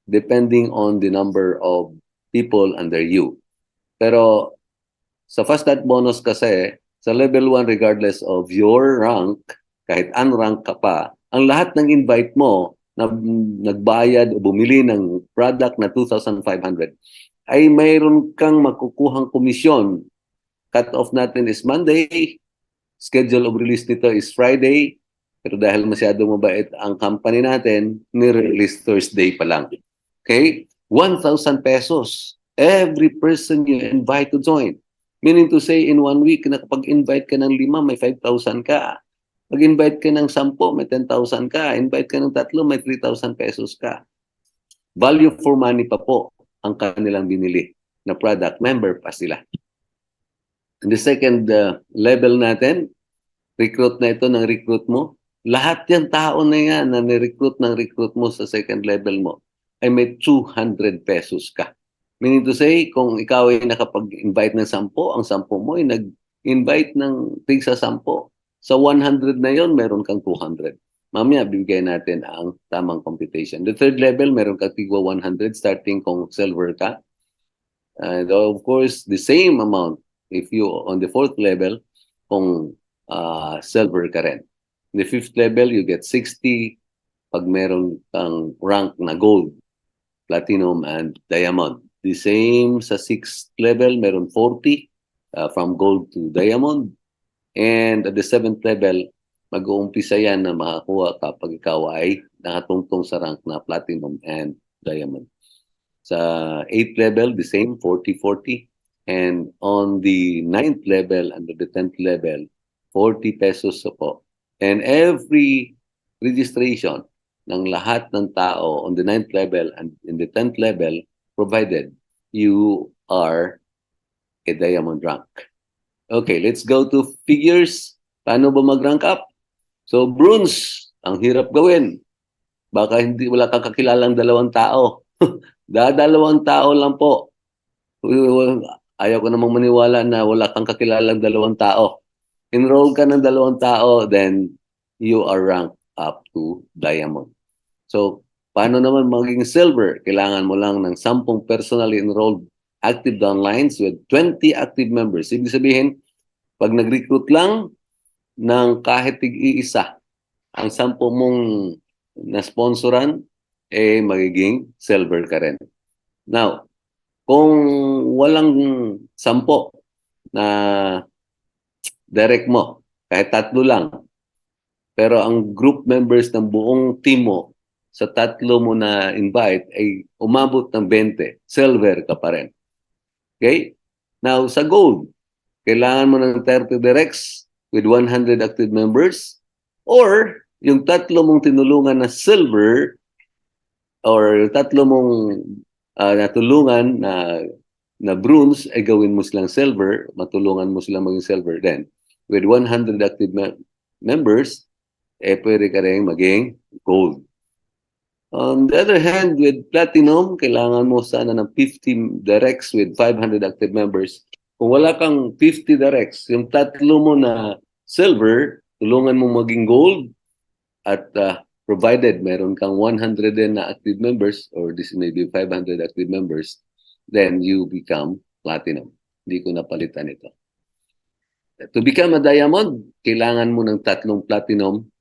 depending on the number of people under you. Pero sa fast start bonus kasi, sa level 1 regardless of your rank, kahit unrank ka pa, ang lahat ng invite mo na nagbayad o bumili ng product na 2,500 ay mayroon kang makukuhang komisyon. Cut-off natin is Monday, schedule of release nito is Friday, pero dahil masyadong mabait ang company natin, ni-release Thursday pa lang. Okay? 1,000 pesos every person you invite to join. Meaning to say, in 1 week, nakapag-invite ka ng 5, may 5,000 ka. Pag-invite ka ng 10, may 10,000 ka. Invite ka ng 3, may 3,000 pesos ka. Value for money pa po ang kanilang binili na product. Member pa sila. And the second level natin, recruit na ito ng recruit mo. Lahat yan tao na yan na ni-recruit ng recruit mo sa second level mo ay may 200 pesos ka. Meaning to say, kung ikaw ay nakapag-invite ng 10, ang 10 mo ay nag-invite ng tigsa 10. Sa 100 na yon, meron kang 200. Mamaya, bibigyan natin ang tamang computation. The third level, meron kang tigwa 100 starting kung silver ka. And of course, the same amount if you on the fourth level kung silver ka rin. In the fifth level, you get 60 pag meron kang rank na gold, platinum, and diamond. The same sa sixth level, meron 40 from gold to diamond. And at the seventh level, mag-uumpisa yan na makakuha kapag ikaw ay nakatungtong sa rank na platinum and diamond. Sa 8th level, the same, 40-40. And on the 9th level and the 10th level, 40 pesos po. And every registration ng lahat ng tao on the 9th level and in the 10th level, provided you are a diamond rank. Okay, let's go to figures. Paano ba mag-rank up? So, bronze, ang hirap gawin. Baka wala kang kakilalang 2 tao. Dalawang tao lang po. Ayaw ko namang maniwala na wala kang kakilalang 2 tao. Enroll ka ng 2 tao, then you are ranked up to diamond. So, paano naman maging silver? Kailangan mo lang ng 10 personally enrolled active downlines with 20 active members. Ibig sabihin, pag nag-recruit lang ng kahit tig-iisa, ang 10 mong na-sponsoran, magiging silver ka rin. Now, kung walang 10 na direct mo, kahit 3 lang, pero ang group members ng buong team mo sa 3 mo na invite ay umabot ng 20, silver ka pa rin. Okay? Now, sa gold, kailangan mo ng 30 directs with 100 active members, or yung tatlo mong tinulungan na silver, or tatlo mong natulungan na bronze, ay gawin mo silang silver, matulungan mo silang maging silver. Then, with 100 active members, pwede ka rin maging gold. On the other hand, with platinum, kailangan mo sana ng 50 directs with 500 active members. Kung wala kang 50 directs, yung tatlo mo na silver, tulungan mo maging gold, at provided meron kang 100 din na active members, or this may be 500 active members, then you become platinum. Hindi ko napalitan ito. To become a diamond, kailangan mo ng tatlong platinum,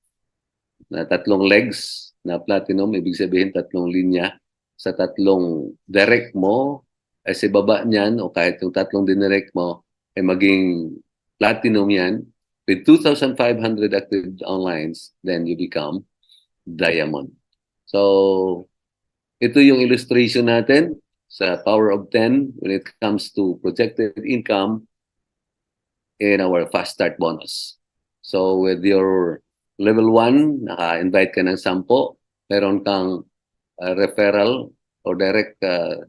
na tatlong legs na platinum, ibig sabihin tatlong linya. Sa tatlong direct mo, ay sa baba niyan, o kahit yung tatlong dinirect mo, ay maging platinum yan. With 2,500 active onlines, then you become diamond. So, ito yung illustration natin sa Power of 10 when it comes to projected income in our Fast Start bonus. So, with your level 1, naka-invite ka ng 10, meron kang referral or direct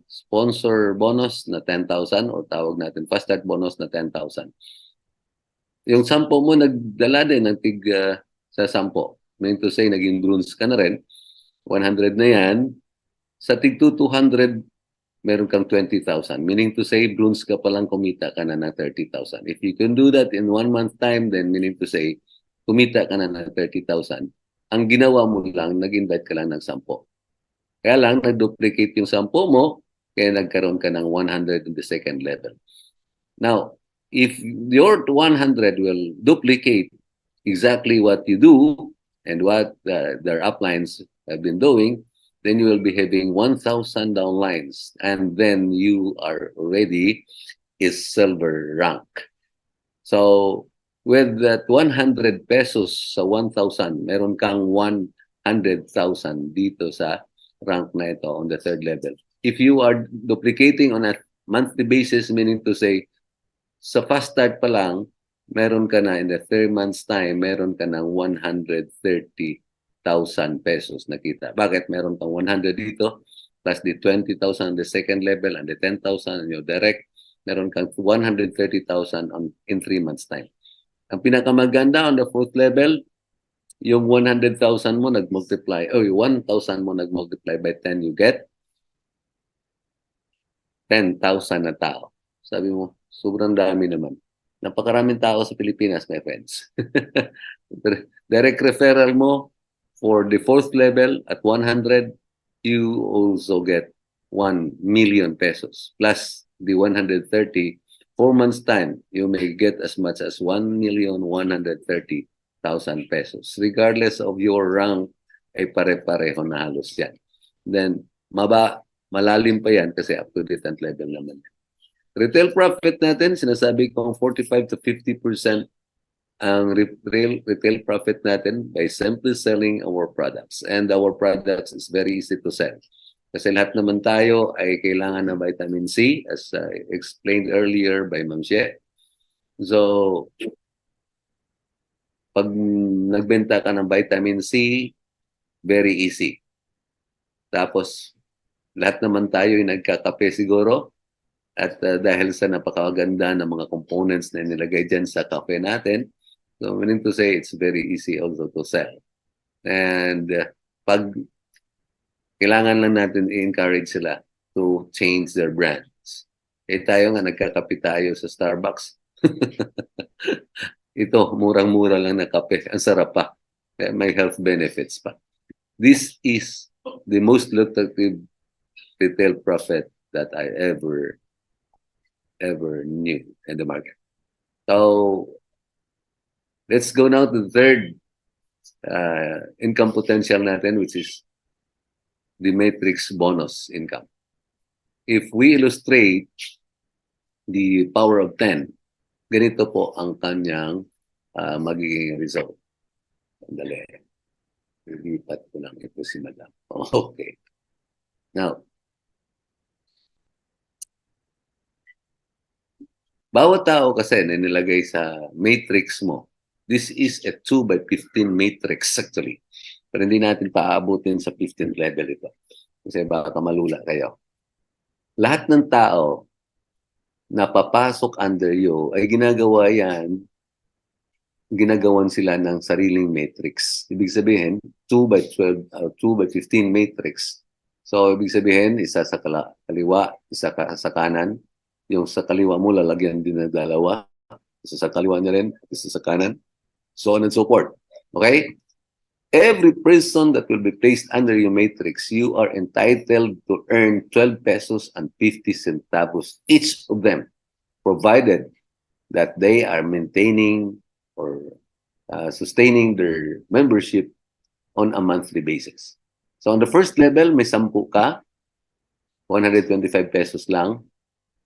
sponsor bonus na 10,000, o tawag natin Fast Start bonus na 10,000. Yung 10 mo, nagdala din ng tig sa 10. Meaning to say, naging bronze ka na rin. 100 na yan. Sa tig 200, meron kang 20,000. Meaning to say, bronze ka palang, kumita ka na ng 30,000. If you can do that in 1 month time, then meaning to say, kumita ka na ng 30,000. Ang ginawa mo lang, nag-invite ka lang ng 10. Kaya lang, nag-duplicate yung 10 mo, kaya nagkaroon ka ng 100 in the second level. Now, if your 100 will duplicate exactly what you do and what their uplines have been doing, then you will be having 1,000 downlines, and then you are already is silver rank. So, with that 100 pesos sa 1,000, meron kang 100,000 dito sa rank na ito on the third level. If you are duplicating on a monthly basis, meaning to say, sa fast start pa lang, meron ka na in the 3 months time, meron ka ng 130,000 pesos nakita. Bakit? Meron kang 100 dito, plus the 20,000 on the second level and the 10,000 on your direct, meron kang 130,000 in 3 months time. Ang pinakamaganda on the fourth level, yung 100,000 mo nag-multiply, o yung 1,000 mo nag-multiply by 10, you get 10,000 na tao. Sabi mo, sobrang dami naman. Napakaraming tao sa Pilipinas, my friends. Direct referral mo for the fourth level at 100, you also get 1 million pesos. Plus the 130, 4 months time, you may get as much as 1,130,000 pesos. Regardless of your rank, ay pare-pareho na halos yan. Then, malalim pa yan kasi up to different level naman. Retail profit natin, sinasabi kong 45 to 50% ang retail profit natin by simply selling our products. And our products is very easy to sell. Kasi lahat naman tayo ay kailangan ng vitamin C, as explained earlier by Ma'am She. So, pag nagbenta ka ng vitamin C, very easy. Tapos, lahat naman tayo ay nagkakape siguro. At dahil sa napakaganda ng mga components na nilagay dyan sa kape natin, so meaning to say, it's very easy also to sell. And pag kailangan lang natin i-encourage sila to change their brands. Tayo nga, nagkakape tayo sa Starbucks. Ito, murang-mura lang na kape. Ang sarap pa. May health benefits pa. This is the most lucrative retail profit that I ever knew in the market. So, let's go now to the third income potential natin, which is the matrix bonus income. If we illustrate the power of 10, ganito po ang kanyang magiging result. Sandali. Lipat ko lang ito si Madam. Okay. Now, Bawat tao kasi na nilagay sa matrix mo, this is a 2 by 15 matrix actually. Pero hindi natin paaabutin sa 15th level ito. Kasi baka malula kayo. Lahat ng tao na papasok under you ay ginagawan sila ng sariling matrix. Ibig sabihin, 2 by 12, 2 by 15 matrix. So, ibig sabihin, isa sa kaliwa, isa sa kanan. Yung sa kaliwa mo, lalagyan din ng dalawa. Isa sa kaliwa niya rin, isa sa kanan. So on and so forth. Okay? Every person that will be placed under your matrix, you are entitled to earn 12 pesos and 50 centavos each of them, provided that they are maintaining or sustaining their membership on a monthly basis. So on the first level, may 10 ka, 125 pesos lang.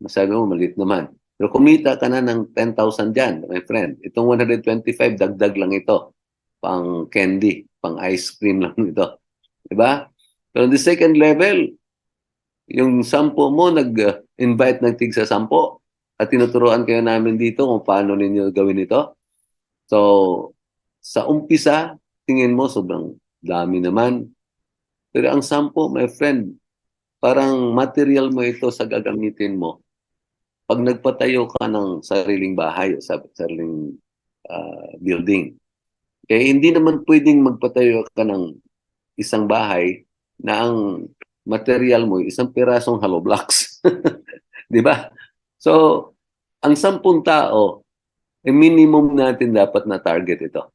Masabi mo, maliit naman. Pero kumita ka na ng 10,000 dyan, my friend. Itong 125, dagdag lang ito. Pang candy, pang ice cream lang ito. Diba? Pero on the second level, yung 10 mo, nag-invite ng tig sa 10 at tinuturuan kayo namin dito kung paano ninyo gawin ito. So, sa umpisa, tingin mo, sobrang dami naman. Pero ang 10, my friend, parang material mo ito sa gagamitin mo. Pag nagpatayo ka ng sariling bahay o sariling building, kaya hindi naman pwedeng magpatayo ka ng isang bahay na ang material mo, isang pirasong hollow blocks. Di ba? So, ang 10 tao, minimum natin dapat na target ito.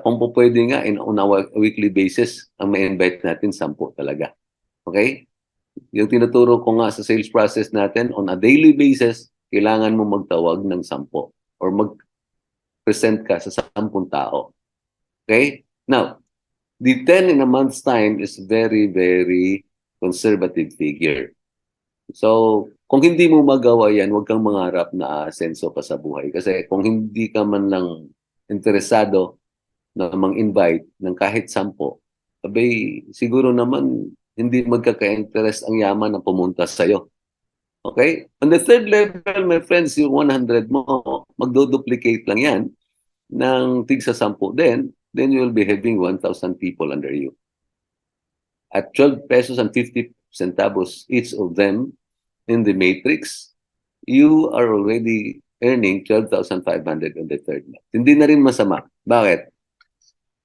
Kung po pwede nga, on a weekly basis, ang may-invite natin 10 talaga. Okay? Yung tinuturo ko nga sa sales process natin, on a daily basis, kailangan mo magtawag ng 10 or mag-present ka sa 10 tao. Okay? Now, the 10 in a month's time is very, very conservative figure. So, kung hindi mo magawa yan, huwag kang mangarap na asenso ka sa buhay. Kasi kung hindi ka man lang interesado na mang-invite ng kahit 10, abay, siguro naman hindi magkaka-interest ang yaman na pumunta sa'yo. Okay? On the third level, my friends, yung 100 mo, magdo-duplicate lang yan ng tig sa 10 din, then you will be having 1,000 people under you. At 12 pesos and 50 centavos each of them in the matrix, you are already earning 12,500 on the third month. Hindi na rin masama. Bakit?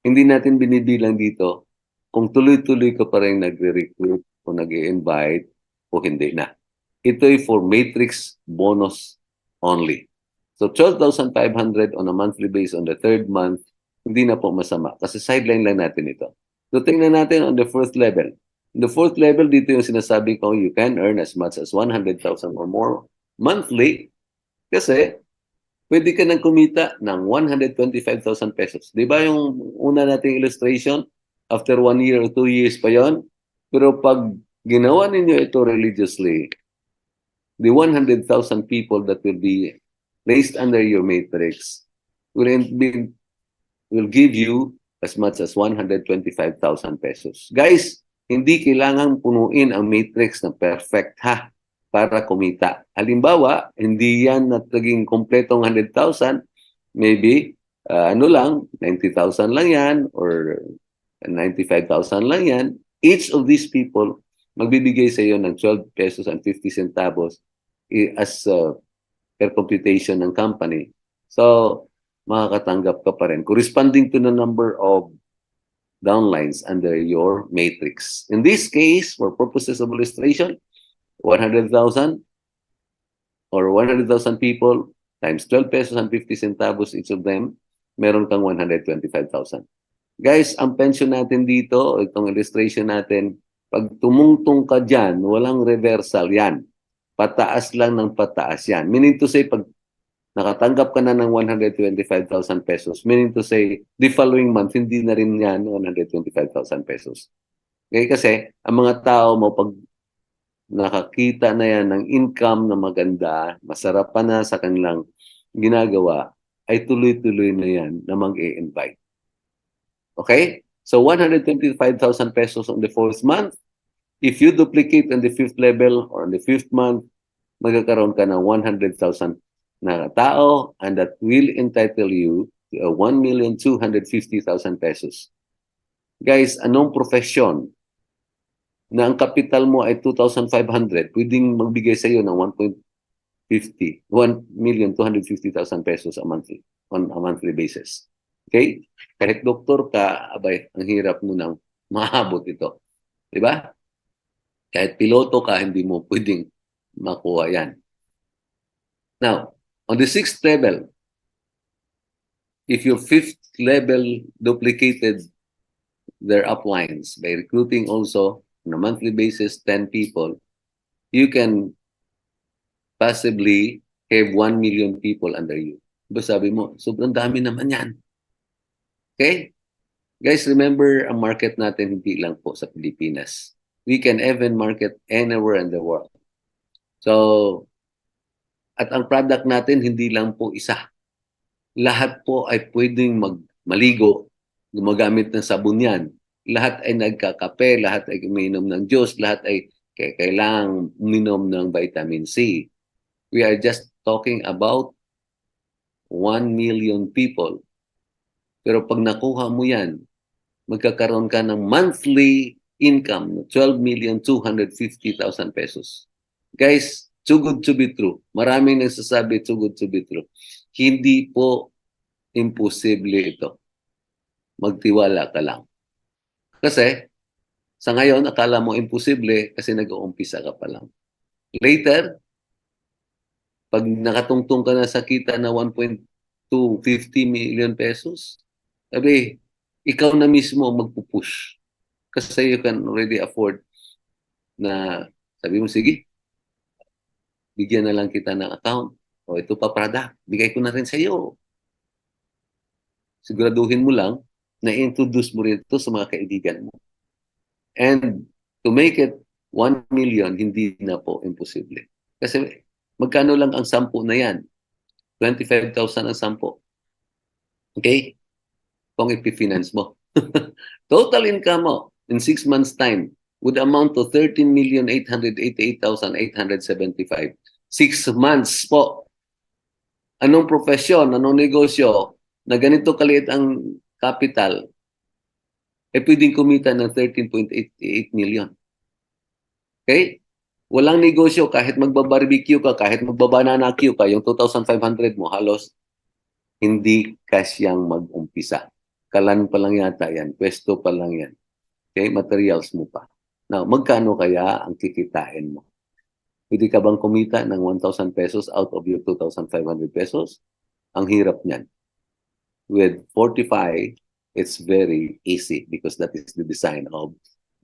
Hindi natin binibilang dito kung tuloy-tuloy ka pa rin nagre-recruit o nag-i-invite o hindi na. Ito ay for matrix bonus only. So 12,500 on a monthly basis on the third month, hindi na po masama kasi sideline lang natin ito. So tingnan natin on the fourth level. In the fourth level, dito yung sinasabi ko, you can earn as much as 100,000 or more monthly kasi pwede ka nang kumita ng 125,000 pesos. Di ba yung una nating illustration? After 1 year or 2 years pa yon. Pero pag ginawa ninyo ito religiously, the 100,000 people that will be placed under your matrix will give you as much as 125,000 pesos. Guys, hindi kailangan punuin ang matrix na perfect ha para kumita. Halimbawa, hindi yan naging kompletong 100,000, maybe ano lang, 90,000 lang yan or 95,000 lang yan. Each of these people magbibigay sa iyo ng 12 pesos and 50 centavos as per computation ng company. So, makakatanggap ka pa rin. Corresponding to the number of downlines under your matrix. In this case, for purposes of illustration, 100,000 or 100,000 people times 12 pesos and 50 centavos each of them, meron kang 125,000. Guys, ang pension natin dito, itong illustration natin, pag tumungtong ka dyan, walang reversal yan. Pataas lang ng pataas yan. Meaning to say, pag nakatanggap ka na ng 125,000 pesos, meaning to say, the following month, hindi na rin yan 125,000 pesos. Okay? Kasi, ang mga tao mo, pag nakakita na yan ng income na maganda, masarap pa na sa kanilang ginagawa, ay tuloy-tuloy na yan na mag-i-invite. Okay? So 125,000 pesos on the fourth month. If you duplicate on the fifth level or on the fifth month, magkakaroon ka ng 100,000 na tao and that will entitle you to a 1,250,000 pesos. Guys, anong profesyon na ang kapital mo ay 2,500, pwedeng magbigay sa iyo ng 1,250,000 pesos a monthly, on a monthly basis. Okay? Kahit doktor ka, abay, ang hirap mo nang maabot ito. Diba? Kahit piloto ka, hindi mo pwedeng makuha yan. Now, on the 6th level, if your 5th level duplicated their uplines by recruiting also on a monthly basis 10 people, you can possibly have 1 million people under you. Diba sabi mo, sobrang dami naman yan. Okay? Guys, remember, ang market natin hindi lang po sa Pilipinas. We can even market anywhere in the world. So, at ang product natin hindi lang po isa. Lahat po ay pwedeng maligo, gumagamit ng sabon yan. Lahat ay nagkakape, lahat ay uminom ng juice, lahat ay kailangang uminom ng vitamin C. We are just talking about 1 million people. Pero pag nakuha mo yan, magkakaroon ka ng monthly income na 12,250,000 pesos. Guys, too good to be true. Maraming nagsasabi too good to be true. Hindi po imposible ito. Magtiwala ka lang. Kasi, sa ngayon, akala mo imposible kasi nag-uumpisa ka pa lang. Later, pag nakatungtong ka na sa kita na 1,250 million pesos, sabi, ikaw na mismo magpupush. Kasi you can already afford na sabi mo, sige, bigyan na lang kita ng account. O ito pa product, bigay ko na rin sa iyo. Siguraduhin mo lang na introduce mo rin ito sa mga kaibigan mo. And to make it 1 million, hindi na po imposible. Kasi magkano lang ang 10 na yan? 25,000 ang 10. Okay? Kung ipifinance mo. Total income mo in 6 months' time would amount to 13,888,875. 6 months po. Anong profesyon, anong negosyo na ganito kaliit ang capital, pwedeng kumita ng 13.88 million. Okay? Walang negosyo, kahit magba-barbecue ka, kahit magba-banana queue ka, yung 2,500 mo, halos hindi kasyang mag-umpisa. Kalan pa lang yata yan, pwesto pa lang yan. Okay? Materials mo pa. Now, magkano kaya ang kikitain mo? Pwede ka bang kumita ng 1,000 pesos out of your 2,500 pesos? Ang hirap niyan. With Fortify, it's very easy because that is the design of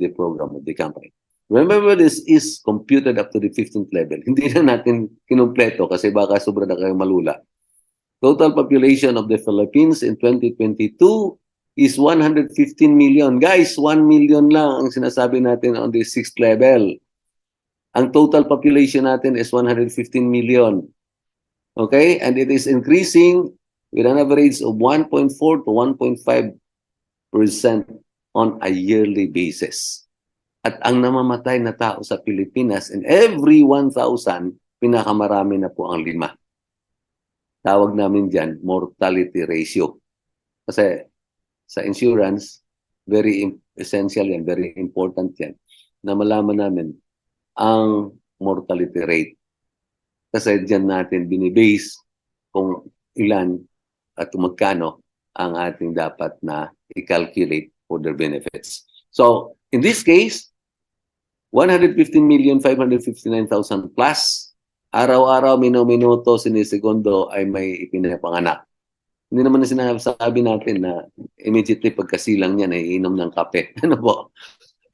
the program of the company. Remember, this is computed up to the 15th level. Hindi na natin kinumpleto kasi baka sobra na kayong malula. Total population of the Philippines in 2022 is 115 million. Guys, 1 million lang ang sinasabi natin on the 6th level. Ang total population natin is 115 million. Okay? And it is increasing with an average of 1.4 to 1.5% on a yearly basis. At ang namamatay na tao sa Pilipinas, in every 1,000, pinakamarami na po ang 5. Tawag namin dyan, mortality ratio. Kasi sa insurance, very essential yan, very important yan, na malaman namin ang mortality rate. Kasi dyan natin binibase kung ilan at magkano ang ating dapat na i-calculate for their benefits. So, in this case, 115,559,000 plus, araw-araw, minuto, sinisegundo ay may ipinapanganak. Hindi naman na sinasabi natin na immediately pagkasilang niya, naiinom ng kape. Ano po?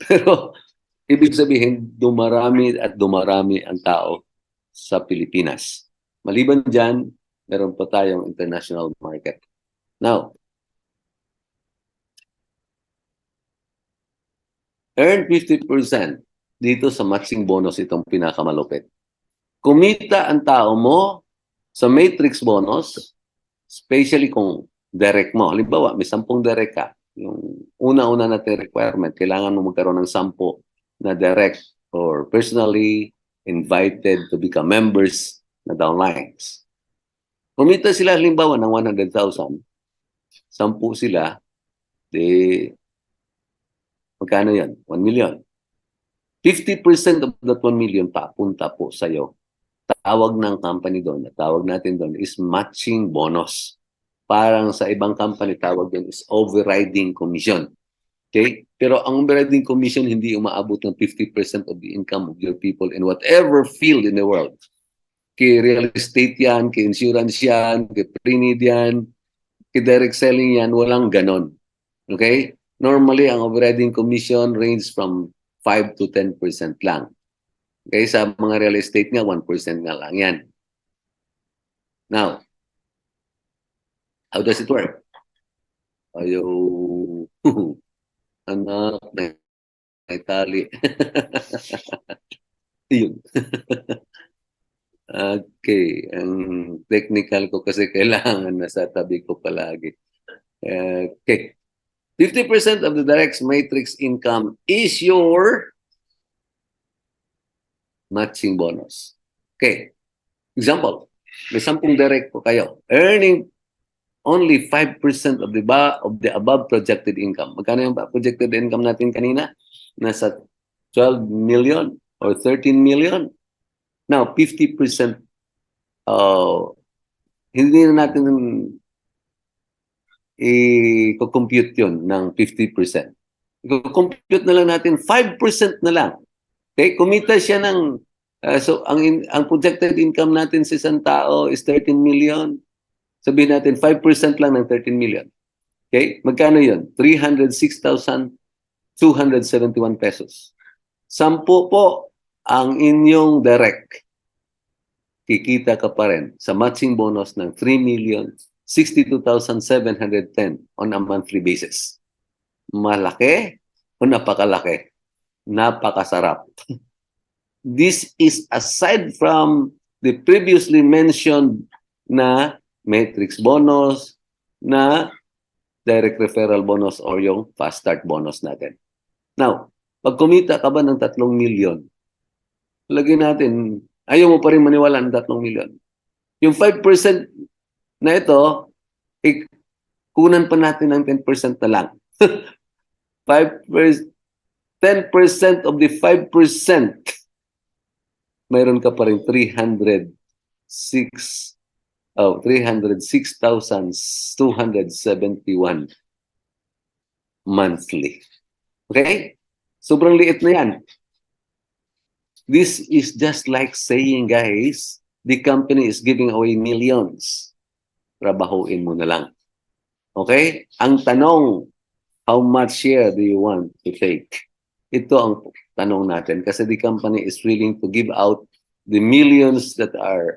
Pero, ibig sabihin, dumarami at dumarami ang tao sa Pilipinas. Maliban dyan, meron pa tayong international market. Now, earn 50% dito sa matching bonus, itong pinakamalupit. Kumita ang tao mo sa matrix bonus, especially kung direct mo. Halimbawa, may 10 direct ka. Yung una-una natin requirement, kailangan mo magkaroon ng 10 na direct or personally invited to become members na downlines. Kumita sila halimbawa ng 100,000, 10 sila, di magkano yan? 1 million. 50% of that 1 million papunta po sa'yo. Tawag ng company doon, tawag natin doon is matching bonus. Parang sa ibang company, tawag doon is overriding commission. Okay? Pero ang overriding commission hindi umaabot ng 50% of the income of your people in whatever field in the world. Kay real estate yan, kay insurance yan, kay pre-need yan, kay direct selling yan, walang ganon. Okay? Normally, ang overriding commission range from 5 to 10% lang. Okay? Sa mga real estate nga, 1% nga lang yan. Now, how does it work? Ayaw, anak, may tali. Yun. Okay. Ang technical ko kasi kailangan nasa tabi ko palagi. Okay. 50% of the direct matrix income is your matching bonus. Okay. Example, may 10 direct po kayo. Earning only 5% of the above projected income. Magkano yung projected income natin kanina? Nasa 12 million or 13 million. Now, 50%, hindi na natin i-compute yun ng 50%. I-compute na lang natin 5% na lang. Okay? Kumita siya ng, so ang projected income natin sa isang tao is 13 million. Sabihin natin 5% lang ng 13 million. Okay? Magkano yun? 306,271 pesos. 10 po ang inyong direct. Kikita ka pa rin sa matching bonus ng 3,062,710 on a monthly basis. Malaki o napakalaki? Napakasarap. This is aside from the previously mentioned na matrix bonus, na direct referral bonus or yung fast start bonus natin. Now, pag kumita ka ba ng 3 million, lagyan natin, ayaw mo pa rin maniwala ng 3 million. Yung 5% na ito, kunan pa natin ng 10% na lang. 10% of the 5%, mayroon ka pa rin 306,271 monthly. Okay? Sobrang liit na yan. This is just like saying, guys, the company is giving away millions. Trabahuin mo na lang. Okay? Ang tanong, how much share do you want to take? Ito ang tanong natin kasi the company is willing to give out the millions that are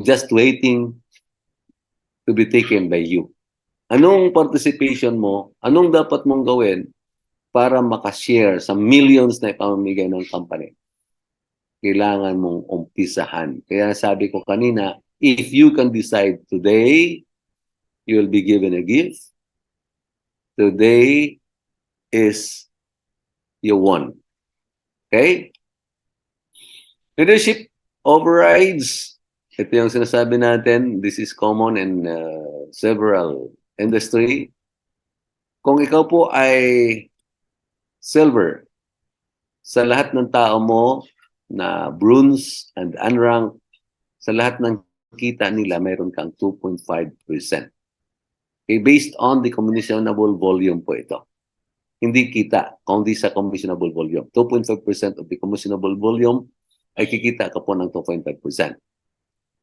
just waiting to be taken by you. Anong participation mo? Anong dapat mong gawin para makashare sa millions na ipamamigay ng company? Kailangan mong umpisahan. Kaya sabi ko kanina, if you can decide today, you will be given a gift. Today is your one. Okay? Leadership overrides. Ito yung sinasabi natin. This is common in several industry. Kung ikaw po ay silver, sa lahat ng tao mo na bronze and unranked, sa lahat ng kita nila, mayroon kang 2.5%. Okay, based on the commissionable volume po ito. Hindi kita, kundi sa commissionable volume. 2.5% of the commissionable volume ay kikita ka po ng 2.5%.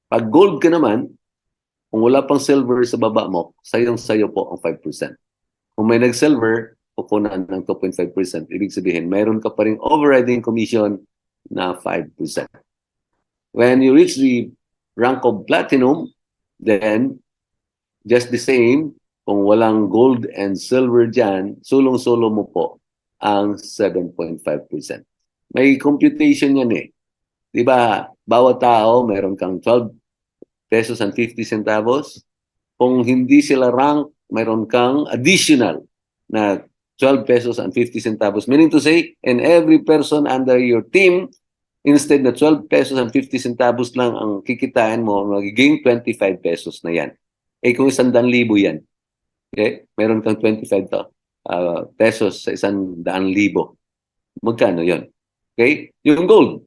Pag gold ka naman, kung wala pang silver sa baba mo, sayong-sayo po ang 5%. Kung may nag-silver, pupunan ng 2.5%. Ibig sabihin, mayroon ka pa rin overriding commission na 5%. When you reach the rank of platinum, then just the same, kung walang gold and silver dyan, sulong-sulo mo po ang 7.5%. May computation yan eh. Diba, bawat tao, meron kang 12 pesos and 50 centavos. Kung hindi sila rank, meron kang additional na 12 pesos and 50 centavos. Meaning to say, and every person under your team instead na 12 pesos and 50 centavos lang ang kikitain mo, magiging 25 pesos na yan. Eh kung 100,000 yan, okay, meron kang 25 pesos sa 100,000. Magkano yon? Okay? Yung gold,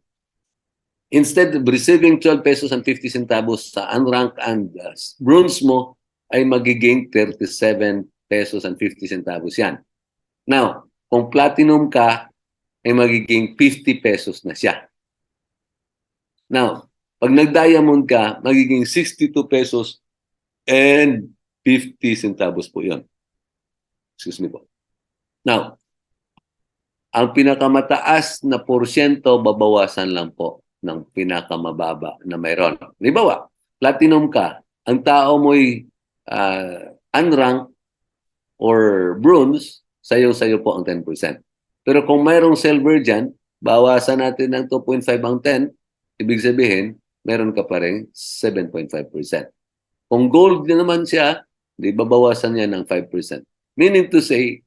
instead of receiving 12 pesos and 50 centavos sa unranked and bronze mo, ay magiging 37 pesos and 50 centavos yan. Now, kung platinum ka, ay magiging 50 pesos na siya. Now, pag nag-diamond ka, magiging 62 pesos and 50 centavos po yun. Excuse me po. Now, ang pinakamataas na porsyento, babawasan lang po ng pinakamababa na mayroon. Halimbawa, platinum ka, ang tao mo'y unranked or bronze, sayo-sayo po ang 10%. Pero kung mayroong silver dyan, bawasan natin ng 2.5 ang 10, ibig sabihin, meron ka pa rin 7.5%. Kung gold din naman siya, di babawasan niya ng 5%. Meaning to say,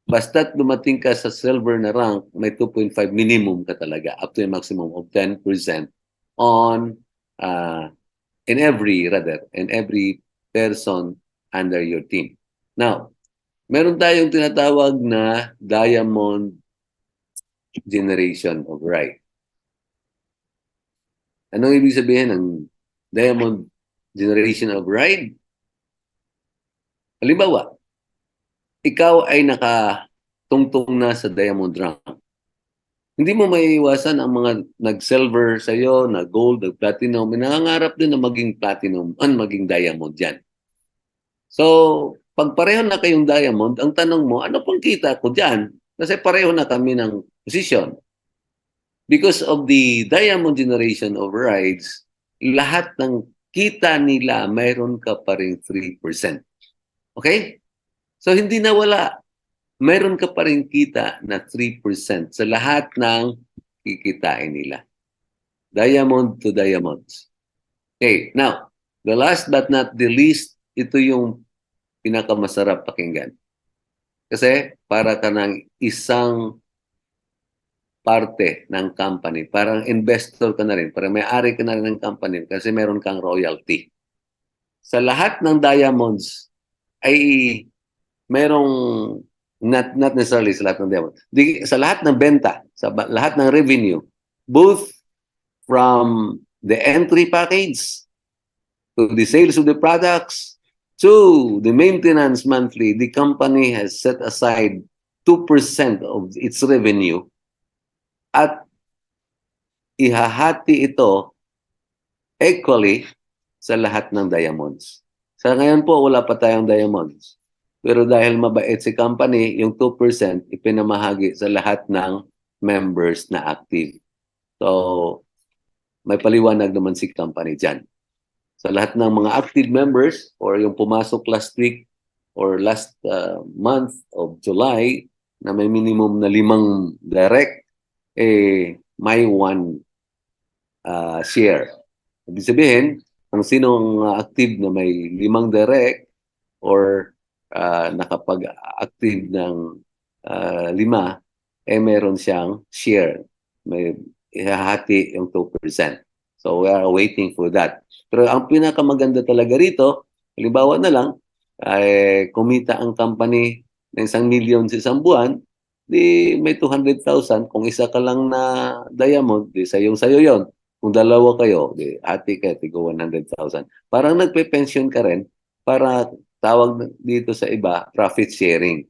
basta't dumating ka sa silver na rank, may 2.5 minimum ka talaga, up to a maximum of 10% on in every person under your team. Now, meron tayong tinatawag na diamond generation of right. Anong ibig sabihin ng diamond generation of right? Halimbawa, ikaw ay nakatungtong na sa diamond rank. Hindi mo maiiwasan ang mga nag-silver sa'yo, na gold, nag-platinum. May nangangarap din na maging platinum, maging diamond yan. So, pag pareho na kayong diamond, ang tanong mo, ano pang kita ko dyan? Kasi pareho na kami ng position. Because of the diamond generation of rights, lahat ng kita nila, mayroon ka pa rin 3%. Okay? So, hindi nawala. Mayroon ka pa rin kita na 3% sa lahat ng kikitain nila. Diamond to diamonds. Okay, now, the last but not the least, ito yung pinakamasarap pakinggan. Kasi para ka ng isang parte ng company, parang investor ka na rin, parang may-ari ka na rin ng company kasi meron kang royalty. Sa lahat ng diamonds ay merong not necessarily sa lahat ng diamond. Sa lahat ng benta, sa lahat ng revenue, both from the entry package to the sales of the products to the maintenance monthly, the company has set aside 2% of its revenue at ihahati ito equally sa lahat ng diamonds. Sa ngayon po, wala pa tayong diamonds. Pero dahil mabait si company, yung 2% ipinamahagi sa lahat ng members na active. So, may paliwanag naman si company dyan. Sa lahat ng mga active members or yung pumasok last week or last month of July na may minimum na 5 direct, may 1 share. Ibig sabihin, ang sinong active na may 5 direct or nakapag-active ng 5, meron siyang share. May ihahati yung 2%. So we are waiting for that. Pero ang pinakamaganda talaga rito, halimbawa na lang, ay kumita ang company ng 1 million sa isang buwan, di may 200,000. Kung isa ka lang na diamond, di sayo yon. Kung dalawa kayo, di hati kayo, tigo 100,000. Parang nagpe-pension ka rin para tawag dito sa iba, profit sharing.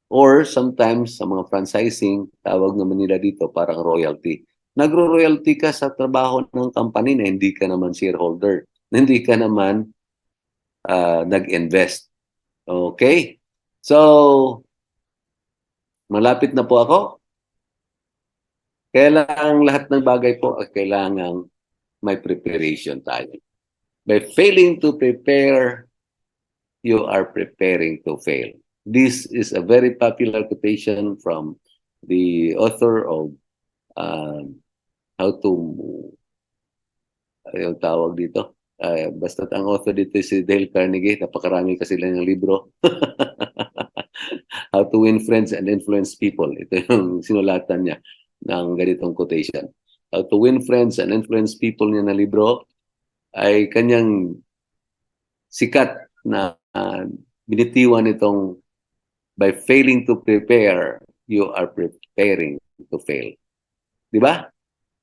Or sometimes sa mga franchising, tawag naman nila dito parang royalty. Nagro-royalty ka sa trabaho ng company na hindi ka naman shareholder, na hindi ka naman nag-invest. Okay? So, malapit na po ako. Kailangan lahat ng bagay po, kailangan may preparation tayo. By failing to prepare, you are preparing to fail. This is a very popular quotation from the author of how to, yung tawag dito, basta't ang author dito si Dale Carnegie, napakarami kasi lang yung libro. How to Win Friends and Influence People. Ito yung sinulatan niya. ng ganitong quotation. How to Win Friends and Influence People niya na libro ay kanyang sikat na binitiwan itong by failing to prepare, you are preparing to fail. Di ba?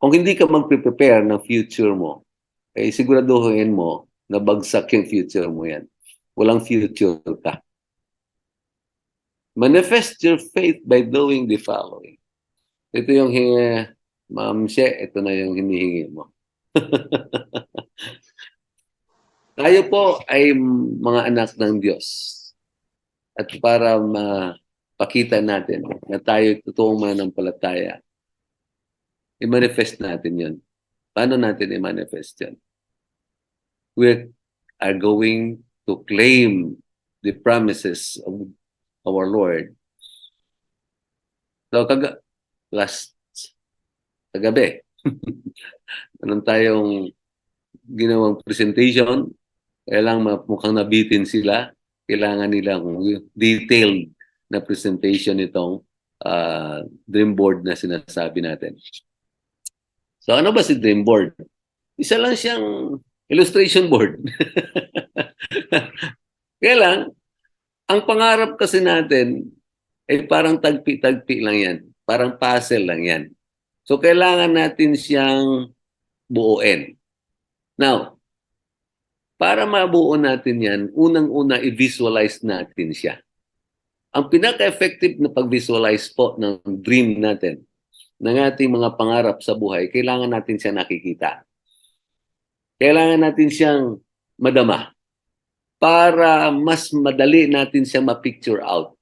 Kung hindi ka mag-prepare ng future mo, ay siguraduhin mo na bagsak yung future mo yan. Walang future ka. Manifest your faith by doing the following. Ito yung Ma'am She, ito na yung hinihingi mo. Tayo po ay mga anak ng Diyos. At para mapakita natin na tayo totoong mananampalataya, i-manifest natin yun. Paano natin i-manifest yun? We are going to claim the promises of our Lord. So, kagabi, anong tayong ginawang presentation, kailangan mukhang nabitin sila, kailangan nilang detailed na presentation itong dream board na sinasabi natin. So ano ba si dream board? Isa lang siyang illustration board. Kaya lang, ang pangarap kasi natin ay parang tagpi-tagpi lang yan. Parang puzzle lang yan. So kailangan natin siyang buuin. Now, para mabuo natin yan, unang-una i-visualize natin siya. Ang pinaka-effective na pag-visualize po ng dream natin, ng ating mga pangarap sa buhay, kailangan natin siya nakikita. Kailangan natin siyang madama para mas madali natin siya ma-picture out.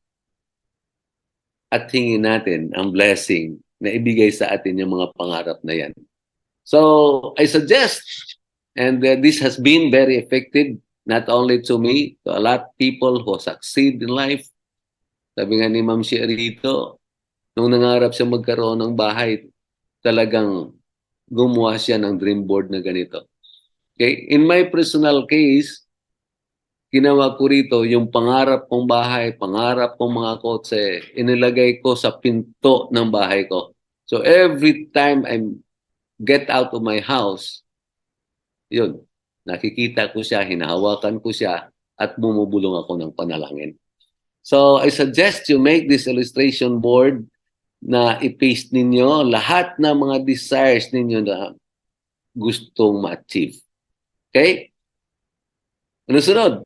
At hingin natin ang blessing na ibigay sa atin yung mga pangarap na yan. So, I suggest, and this has been very effective, not only to me, to a lot of people who succeed in life. Sabi nga ni Ma'am Sherry rito, nung nangarap siya magkaroon ng bahay, talagang gumawa siya ng dream board na ganito. Okay? In my personal case, ginawa ko rito yung pangarap kong bahay, pangarap kong mga kotse, inilagay ko sa pinto ng bahay ko. So every time I get out of my house, yun, nakikita ko siya, hinahawakan ko siya, at bumubulong ako ng panalangin. So I suggest you make this illustration board na i-paste ninyo lahat ng mga desires ninyo na gustong ma-achieve. Okay? Ano sunod?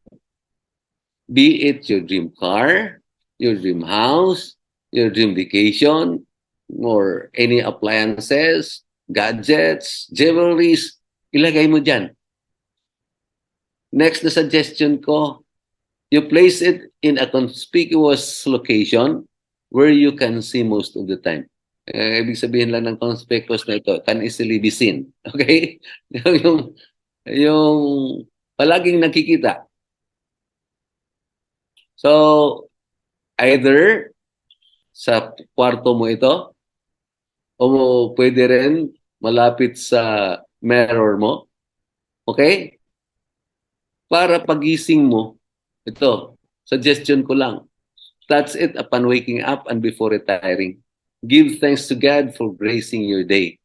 Be it your dream car, your dream house, your dream vacation, or any appliances, gadgets, jewelries, ilagay mo dyan. Next na suggestion ko, you place it in a conspicuous location where you can see most of the time. Ibig sabihin lang ng conspicuous na ito, can easily be seen. Okay? yung palaging nakikita. So, either sa kwarto mo ito, o pwede rin malapit sa mirror mo. Okay? Para pagising mo, ito, suggestion ko lang. That's it upon waking up and before retiring. Give thanks to God for gracing your day.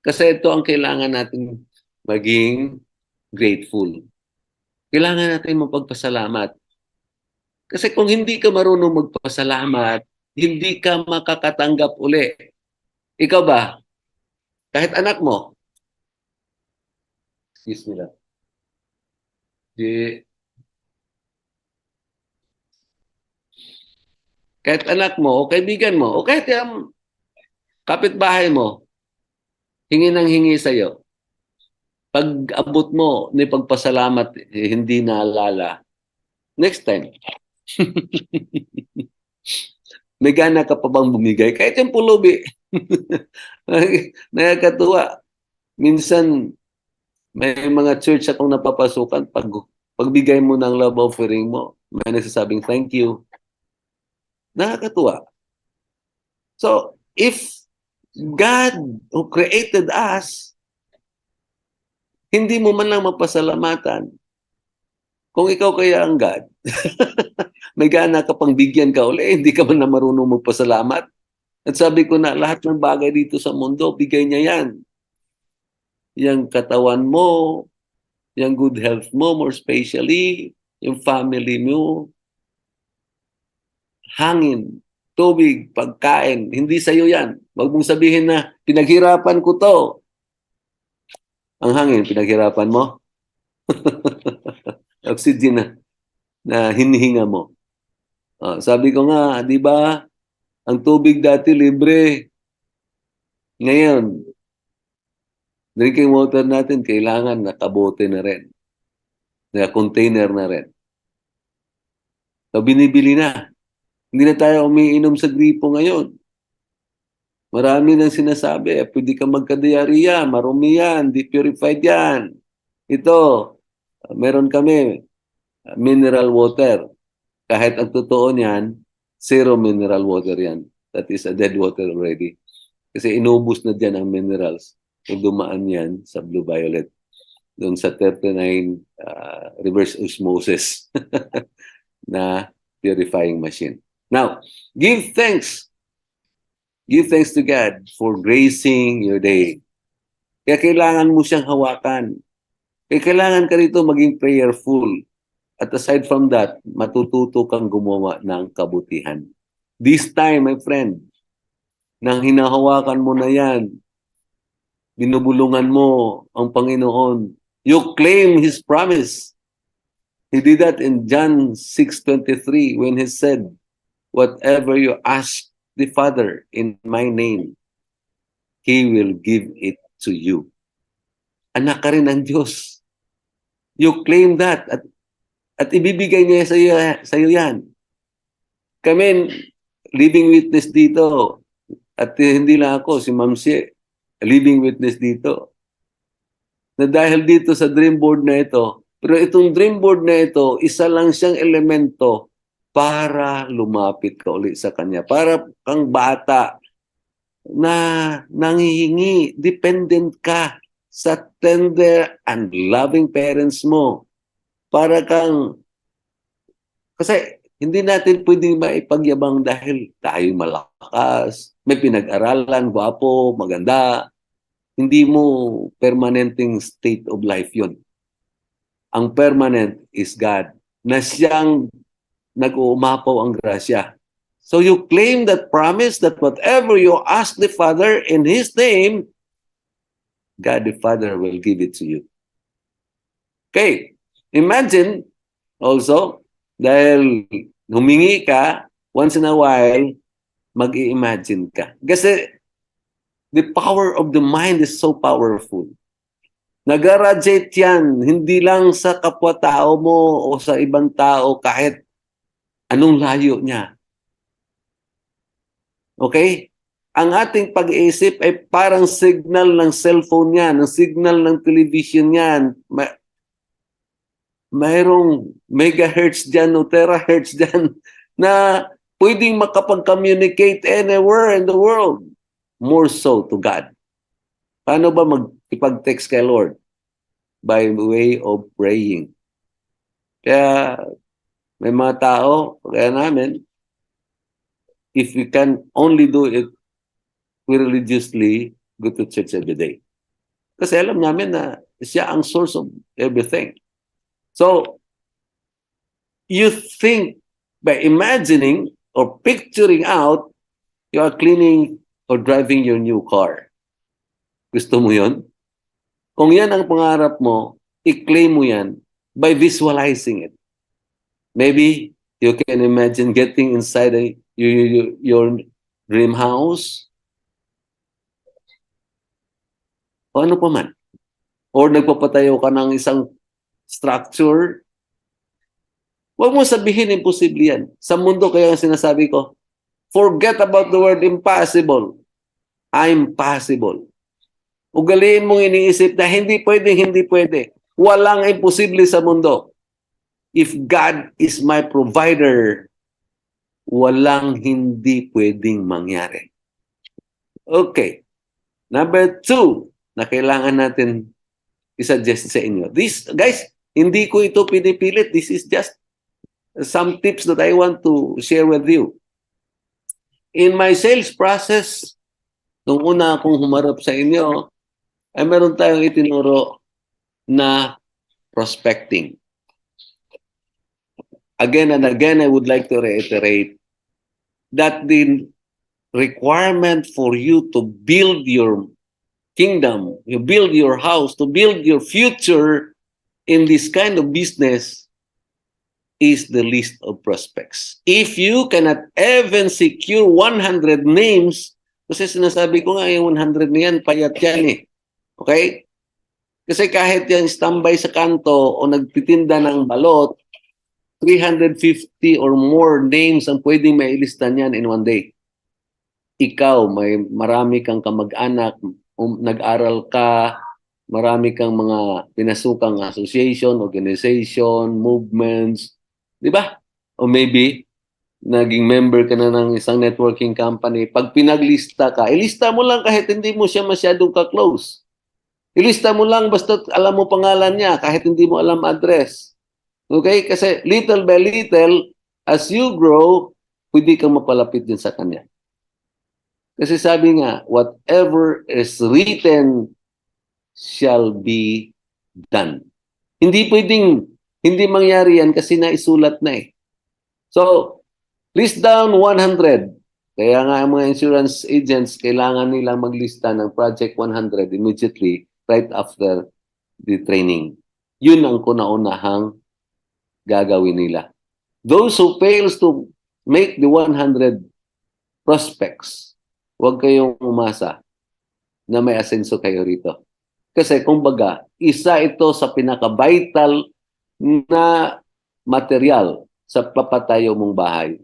Kasi ito ang kailangan natin maging grateful. Kailangan natin mapagpasalamat. Kasi kung hindi ka marunong magpasalamat, hindi ka makakatanggap uli. Ikaw ba? Kahit anak mo. Excuse me lang. Kahit anak mo, o kaibigan mo, o kahit yung kapitbahay mo, hingi ng hingi sa'yo. Pag abot mo, ni pagpasalamat, hindi naalala. Next time. May gana ka pa bang bumigay? Kahit yung pulubi. Nakakatuwa. Minsan, may mga church akong napapasukan, pagbigay mo ng love offering mo, may nagsasabing thank you. Nakakatuwa. So, if God who created us, hindi mo man lang mapasalamatan, kung ikaw kaya ang God, may gana ka pang bigyan ka uli, hindi ka man na marunong magpasalamat, At sabi ko na lahat ng bagay dito sa mundo, bigay niya yan. Yung katawan mo, yung good health mo, more especially, yung family mo, hangin, tubig, pagkain, hindi sa'yo yan. Huwag mong sabihin na pinaghirapan ko to. Ang hangin, pinaghirapan mo? Oxygen na hinihinga mo. Sabi ko nga, di ba, ang tubig dati libre. Ngayon, drinking water natin kailangan nakabote na rin. Na container na rin. So, binibili na. Hindi na tayo umiinom sa gripo ngayon. Marami nang sinasabi, pwede ka magka-diarrhea, marumi yan, de-purified yan. Ito, meron kami, mineral water. Kahit ang totoo niyan, zero mineral water yan. That is a dead water already. Kasi inubos na dyan ang minerals. So dumaan yan sa blue violet. Doon sa 39 reverse osmosis na purifying machine. Now, give thanks. Give thanks to God for gracing your day. Kaya kailangan mo siyang hawakan. Kaya kailangan ka rito maging prayerful. At aside from that, matututo kang gumawa ng kabutihan. This time, my friend, nang hinahawakan mo na yan, binubulungan mo ang Panginoon, you claim His promise. He did that in John 6:23 when He said, whatever you ask the Father in my name, He will give it to you. Anak ka rin ng Diyos. You claim that at ibibigay niya sa iyo yan. Kami, living witness dito, at hindi lang ako, si Ma'am Shea, living witness dito. Na dahil dito sa dream board na ito, pero itong dream board na ito, isa lang siyang elemento para lumapit ka ulit sa Kanya. Para kang bata na nangihingi, dependent ka sa tender and loving parents mo. Para kang, kasi hindi natin pwedeng maipagyabang dahil tayo malakas, may pinag-aralan, gwapo, maganda. Hindi mo permanenteng state of life yun. Ang permanent is God, na siyang nag-uumapaw ang grasya. So you claim that promise that whatever you ask the Father in His name, God the Father will give it to you. Okay, imagine also, dahil humingi ka, once in a while, mag-i-imagine ka. Kasi the power of the mind is so powerful. Nag-radiate yan, hindi lang sa kapwa-tao mo o sa ibang tao, kahit anong layo niya. Okay? Ang ating pag-iisip ay parang signal ng cellphone yan, ng signal ng television yan. Mayroong megahertz dyan o terahertz dyan na pwedeng makapag-communicate anywhere in the world. More so to God. Paano ba mag-ipag-text kay Lord? By way of praying. Kaya may mga tao, kaya namin, if we can only do it, we religiously go to church every day. Kasi alam namin na siya ang source of everything. So, you think by imagining or picturing out, you are cleaning or driving your new car. Gusto mo yon? Kung yan ang pangarap mo, i-claim mo yan by visualizing it. Maybe you can imagine getting inside your dream house. O ano pa man. Or nagpapatayo ka ng isang structure. Huwag mo sabihin imposible yan. Sa mundo kaya sinasabi ko, forget about the word impossible. I'm possible. Ugaliin mong iniisip na hindi pwede. Walang imposible sa mundo. If God is my provider, walang hindi pwedeng mangyari. Okay. Number 2 na kailangan natin i-suggest sa inyo. This, guys, hindi ko ito pinipilit. This is just some tips that I want to share with you. in my sales process, nung una akong humarap sa inyo, ay meron tayong itinuro na prospecting. Again and again, I would like to reiterate that the requirement for you to build your kingdom, you build your house, to build your future in this kind of business is the list of prospects. If you cannot even secure 100 names, kasi sinasabi ko nga yung 100 na yan, payat yan eh. Okay? Kasi kahit yan standby sa kanto o nagtitinda ng balot, 350 or more names ang pwedeng mailista niyan in one day. Ikaw, may marami kang kamag-anak, nag-aral ka, marami kang mga pinasukang association, organization, movements, di ba? O maybe, naging member ka na ng isang networking company. Pag pinaglista ka, ilista mo lang kahit hindi mo siya masyadong ka-close. Ilista mo lang basta alam mo pangalan niya kahit hindi mo alam address. Okay? Kasi little by little, as you grow, pwede kang mapalapit din sa kanya. Kasi sabi nga, whatever is written shall be done. Hindi pwedeng, hindi mangyari yan kasi naisulat na eh. So, list down 100. Kaya nga ang mga insurance agents, kailangan nilang maglista ng Project 100 immediately right after the training. Yun ang kuna-unahang gagawin nila. Those who fails to make the 100 prospects, huwag kayong umasa na may asenso kayo rito. Kasi kumbaga, isa ito sa pinaka-vital na material sa papatayo mong bahay.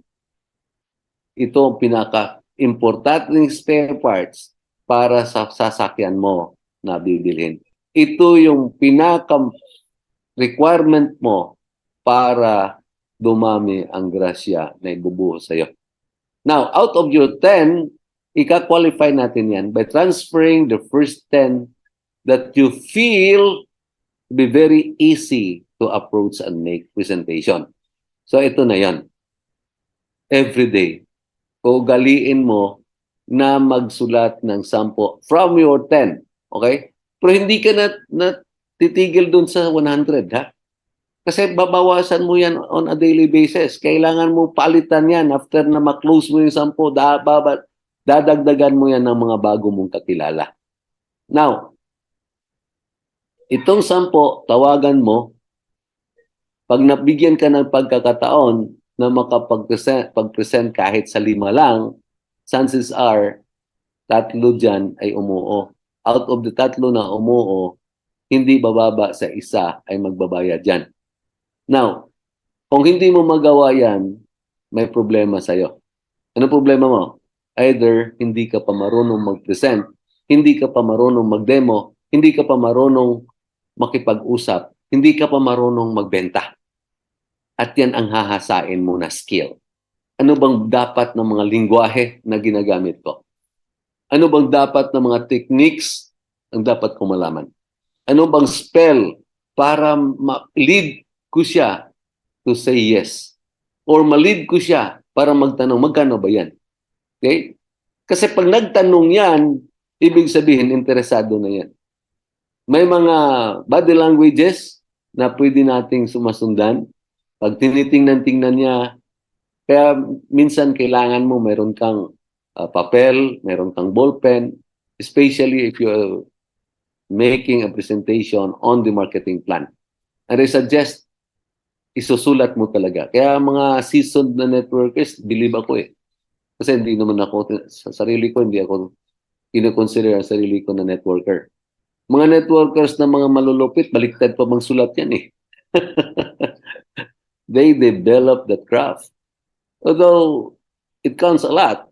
Ito ang pinaka-importanting spare parts para sa sasakyan mo na bibilhin. Ito yung pinaka-requirement mo para dumami ang grasya na ibubuhos sa'yo. Now, out of your 10, ika-qualify natin yan by transferring the first 10 that you feel to be very easy to approach and make presentation. So, ito na yan. Every day, ugaliin mo na magsulat ng 10 from your 10. Okay? Pero hindi ka na titigil dun sa 100, ha? Kasi babawasan mo yan on a daily basis. Kailangan mo palitan yan after na ma-close mo yung 10, dadagdagan mo yan ng mga bago mong kakilala. Now, itong 10, tawagan mo, pag nabigyan ka ng pagkakataon na makapag-present kahit sa 5 lang, chances are, 3 dyan ay umuo. Out of the 3 na umuo, hindi bababa sa 1 ay magbabayad dyan. Now, kung hindi mo magawa yan, may problema sa'yo. Ano problema mo? Either hindi ka pa marunong mag-present, hindi ka pa marunong mag-demo, hindi ka pa marunong makipag-usap, hindi ka pa marunong magbenta. At yan ang hahasain mo na skill. Ano bang dapat ng mga lingwahe na ginagamit ko? Ano bang dapat ng mga techniques ang dapat kong malaman? Ano bang spell para ma-lead ko siya to say yes? Or ma-lead ko siya para magtanong, magkano ba yan? Okay? Kasi pag nagtanong yan, ibig sabihin, interesado na yan. May mga body languages na pwede nating sumasundan. Pag tinitingnan-tingnan niya, kaya minsan kailangan mo meron kang papel, meron kang ballpen, especially if you're making a presentation on the marketing plan. And I suggest, isusulat mo talaga. Kaya mga seasoned na networkers, believe ako eh. Kasi hindi naman ako, sa sarili ko, hindi ako kinoconsider ang sarili ko na networker. Mga networkers na mga malulupit, baliktad pa bang sulat yan eh. They develop that craft. Although, it counts a lot.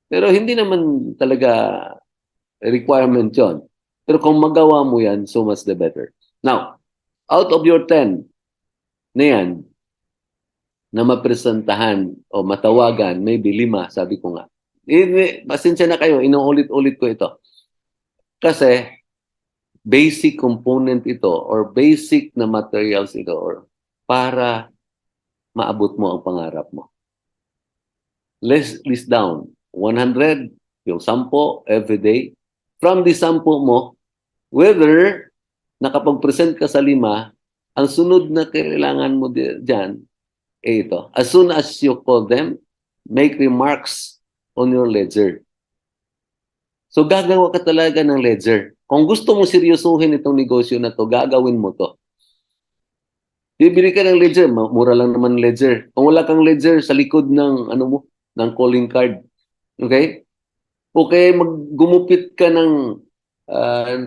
Pero hindi naman talaga requirement yon. Pero kung magawa mo yan, so much the better. Now, out of your 10 na yan, na mapresentahan o matawagan, maybe 5, sabi ko nga. Pasensya na kayo, inuulit-ulit ko ito. Kasi, basic component ito or basic na materials ito or para maabot mo ang pangarap mo. list down 100, yung 10 every day. From the 10 mo, whether nakapag-present ka sa 5, ang sunod na kailangan mo dyan, ito. As soon as you call them, make remarks on your ledger. So gagawa ka talaga ng ledger. Kung gusto mo seryosuhin itong negosyo na to, gagawin mo to. Bibili ka ng ledger, mura lang naman ledger. Kung wala kang ledger sa likod ng ng calling card. Okay? Okay, gumupit ka ng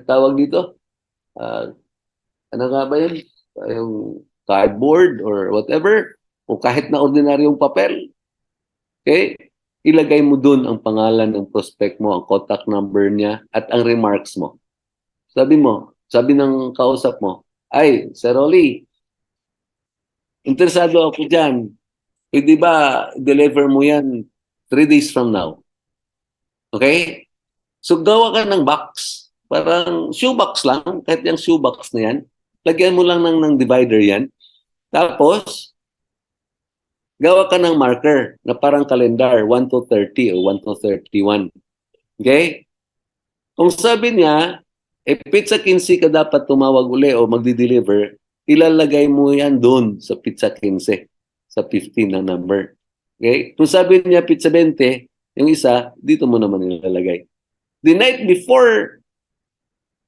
tawag dito. Ano nga ba yun? Yung cardboard or whatever. O kahit na ordinaryong papel. Okay? Ilagay mo dun ang pangalan ng prospect mo, ang contact number niya, at ang remarks mo. Sabi ng kausap mo, ay, Sir Rolly, interesado ako dyan. Pwede ba deliver mo yan 3 days from now? Okay? So, gawa ka ng box. Parang shoebox lang. Kahit yung shoebox na yan. Lagyan mo lang ng divider yan. Tapos, gawa ka ng marker na parang calendar, 1 to 30 o 1 to 31. Okay? Kung sabi niya, pizza 15 ka dapat tumawag uli o magdi-deliver, ilalagay mo yan doon sa pizza 15, sa 15 na number. Okay? Kung sabi niya pizza 20, yung isa, dito mo naman ilalagay. The night before,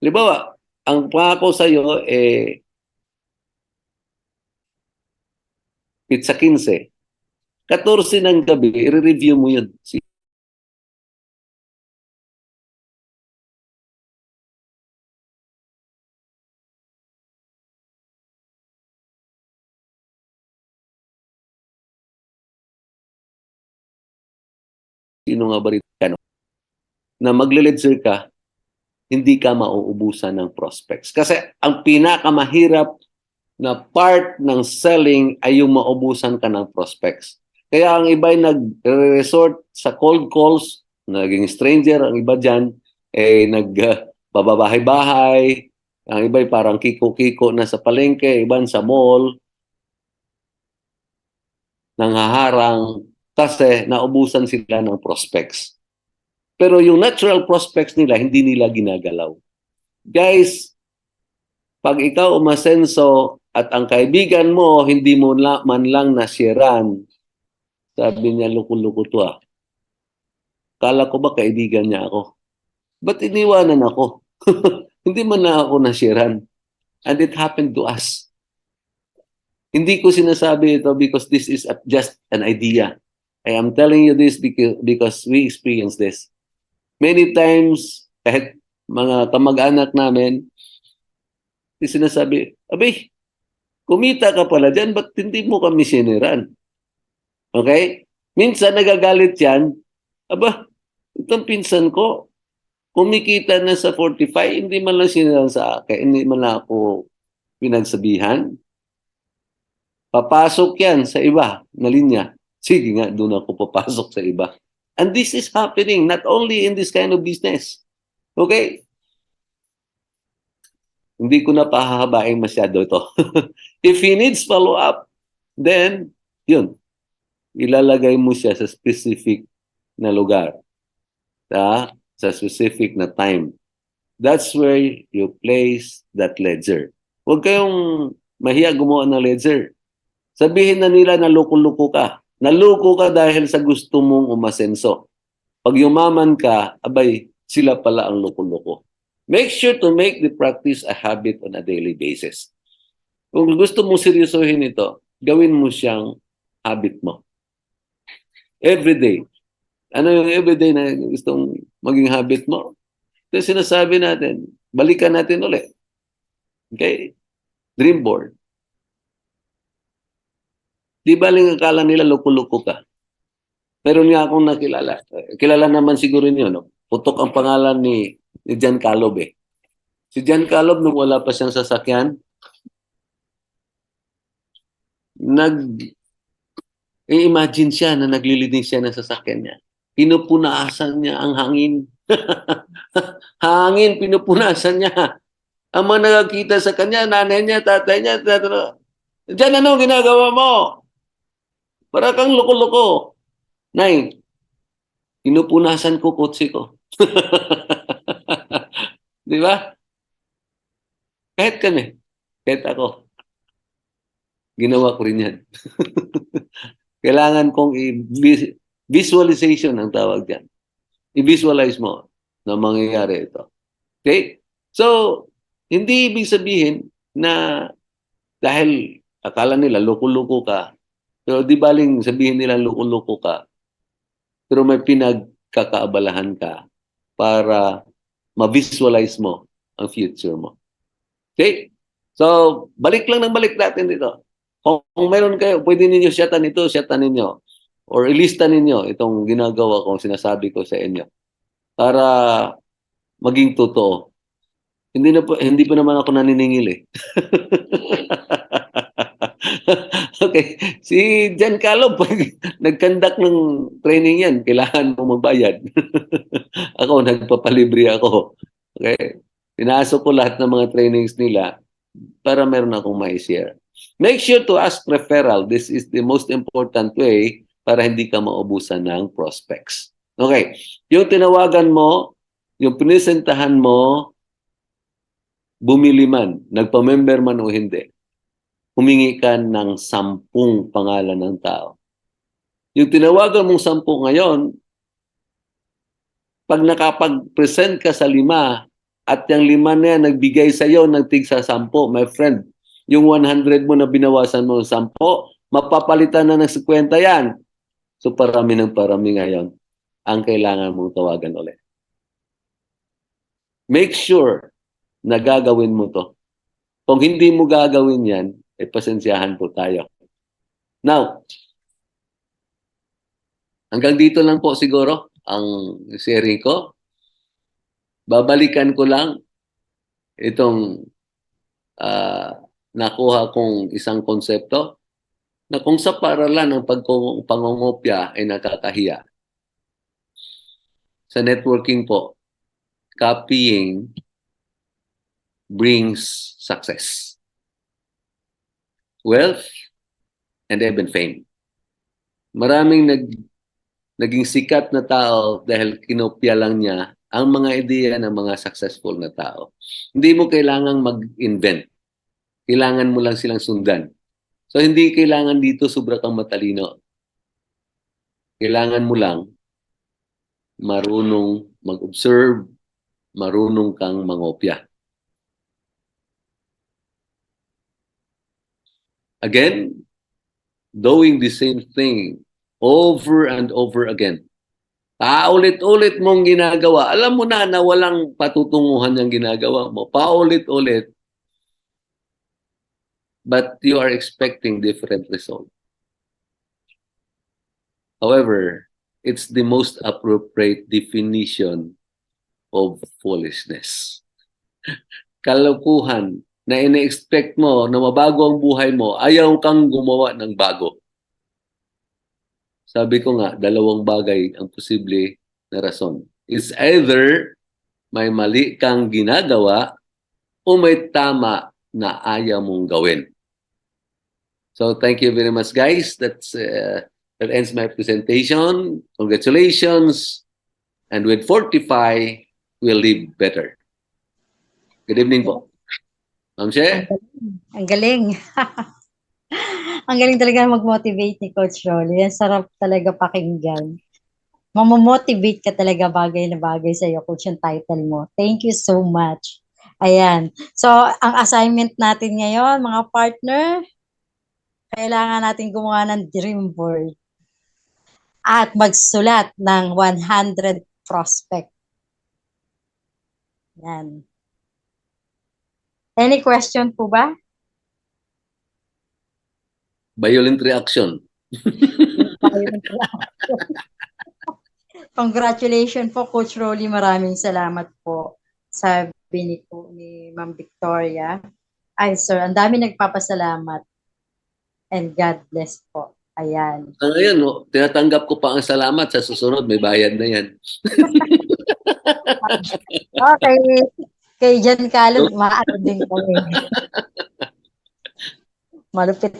halimbawa, ang pangako sa'yo, pizza 15. 14 ng gabi, i-review mo yun. Sino nga ba rito? Na magle-ledger ka, hindi ka mauubusan ng prospects. Kasi ang pinakamahirap na part ng selling ay yung maubusan ka ng prospects. Kaya ang iba ay nag-resort sa cold calls, naging stranger, ang iba dyan, nagbabahay-bahay, ang iba ay parang kiko-kiko na sa palengke, iba sa mall, nanghaharang, kasi naubusan sila ng prospects. Pero yung natural prospects nila, hindi nila ginagalaw. Guys, pag ikaw umasenso at ang kaibigan mo, hindi mo man lang nasyaran, sabi niya, luko-luko to ah. Kala ko ba kaibigan niya ako? Ba't iniwanan ako? Hindi man na ako nasyaran. And it happened to us. Hindi ko sinasabi ito because this is just an idea. I am telling you this because we experience this. Many times, kahit mga kamag-anak namin, sinasabi, abay, kumita ka pala dyan, ba't hindi mo kami siniran? Okay? Minsan nagagalit yan, aba, itong pinsan ko, kumikita na sa 45, hindi man lang siniran sa akin, hindi man lang ako pinagsabihan. Papasok yan sa iba na linya. Sige nga, doon ako papasok sa iba. And this is happening not only in this kind of business. Okay? Hindi ko na pahahabain masyado ito. If he needs follow-up, then, yun, ilalagay mo siya sa specific na lugar. Sa specific na time. That's where you place that ledger. Huwag kayong mahiya gumawa ng ledger. Sabihin na nila na loko-loko ka. Naluko ka dahil sa gusto mong umasenso. Pag yumaman ka, abay, sila pala ang loko-loko. Make sure to make the practice a habit on a daily basis. Kung gusto mong seryosohin ito, gawin mo siyang habit mo. Every day. Ano yung everyday na gustong maging habit mo? Ito sinasabi natin, balikan natin ulit. Okay? Dream board. Di ba lang akala nila loko-loko ka? Meron nga akong nakilala. Kilala naman siguro niyo, no? Putok ang pangalan ni Jan Calob eh. Si Jan Calob, nung wala pa siyang sasakyan, imagine siya na naglilinis siya ng sasakyan niya. Pinupunasan niya ang hangin. Hangin, pinupunasan niya. Ang mga nakakita sa kanya, nanay niya, tatay niya, Diyan, ano ginagawa mo? Para kang loko-loko. Nay, pinupunasan ko kotse ko. Di ba? Kahit kami, kahit ako, ginawa ko rin yan. Kailangan kong visualization ang tawag dyan. I-visualize mo na mangyayari ito. Okay? So, hindi ibig sabihin na dahil akala nila loko-loko ka, pero di baling sabihin nila loko-loko ka, pero may pinagkakaabalahan ka para ma-visualize mo ang future mo. Okay? So, balik lang ng balik natin dito. Kung meron kayo, pwede ninyo siyatan ito, siyatan ninyo. Or ilista ninyo itong ginagawa ko, sinasabi ko sa inyo. Para maging totoo. Hindi pa naman ako naniningil eh. Okay. Si Giancarlo, pag nag-conduct ng training yan, kailangan mo magbayad. Ako, nagpapalibre ako. Okay. Pinasok ko lahat ng mga trainings nila para meron akong mai-share. Make sure to ask referral. This is the most important way para hindi ka maubusan ng prospects. Okay. Yung tinawagan mo, yung pinisentahan mo, bumili man, nagpa-member man o hindi, humingi ka ng 10 pangalan ng tao. Yung tinawagan mong 10 ngayon, pag nakapag-present ka sa 5, at yung 5 na yan nagbigay sa iyo ng tig sa 10, my friend, yung 100 mo na binawasan mo ng 10, mapapalitan na ng 50 yan. So parami ng parami ngayon ang kailangan mong tawagan ulit. Make sure na gagawin mo to. Kung hindi mo gagawin yan, pasensyahan po tayo. Now, hanggang dito lang po siguro ang sharing ko. Babalikan ko lang itong nakuha kong isang konsepto na kung sa paralan ng pangungopya ay nakakahiya. Sa networking po, copying brings success, wealth, and even fame. Maraming naging sikat na tao dahil kinopya lang niya ang mga ideya ng mga successful na tao. Hindi mo kailangang mag-invent. Kailangan mo lang silang sundan. So, hindi kailangan dito sobra kang matalino. Kailangan mo lang marunong mag-observe, marunong kang mangopya. Again, doing the same thing over and over again. Paulit-ulit mong ginagawa. Alam mo na walang patutunguhan yung ginagawa mo. Paulit-ulit. But you are expecting different result. However, it's the most appropriate definition of foolishness. Kalokohan na ina-expect mo na mabago ang buhay mo, ayaw kang gumawa ng bago. Sabi ko nga, 2 bagay ang posible na rason. It's either may mali kang ginagawa o may tama na ayaw mong gawin. So thank you very much, guys. That ends my presentation. Congratulations. And with Fortify, we'll live better. Good evening po. Ma'am She? Ang galing. Ang galing talaga mag-motivate ni Coach Rolly. Ang sarap talaga pakinggan. Mamomotivate ka talaga bagay na bagay sa iyo, Coach, yung title mo. Thank you so much. Ayan. So, ang assignment natin ngayon, mga partner, kailangan natin gumawa ng dream board at magsulat ng 100 prospect. Yan. Any question po ba? Violent reaction. Congratulations po, Coach Rolly. Maraming salamat po. Sabi ni Ma'am Victoria. Ay, sir, ang dami nagpapasalamat. And God bless po. Ayan. So, ngayon, no, tinatanggap ko pa ang salamat. Sa susunod, may bayad na yan. Okay. Kay Giancarlo, maano din kami. Malupit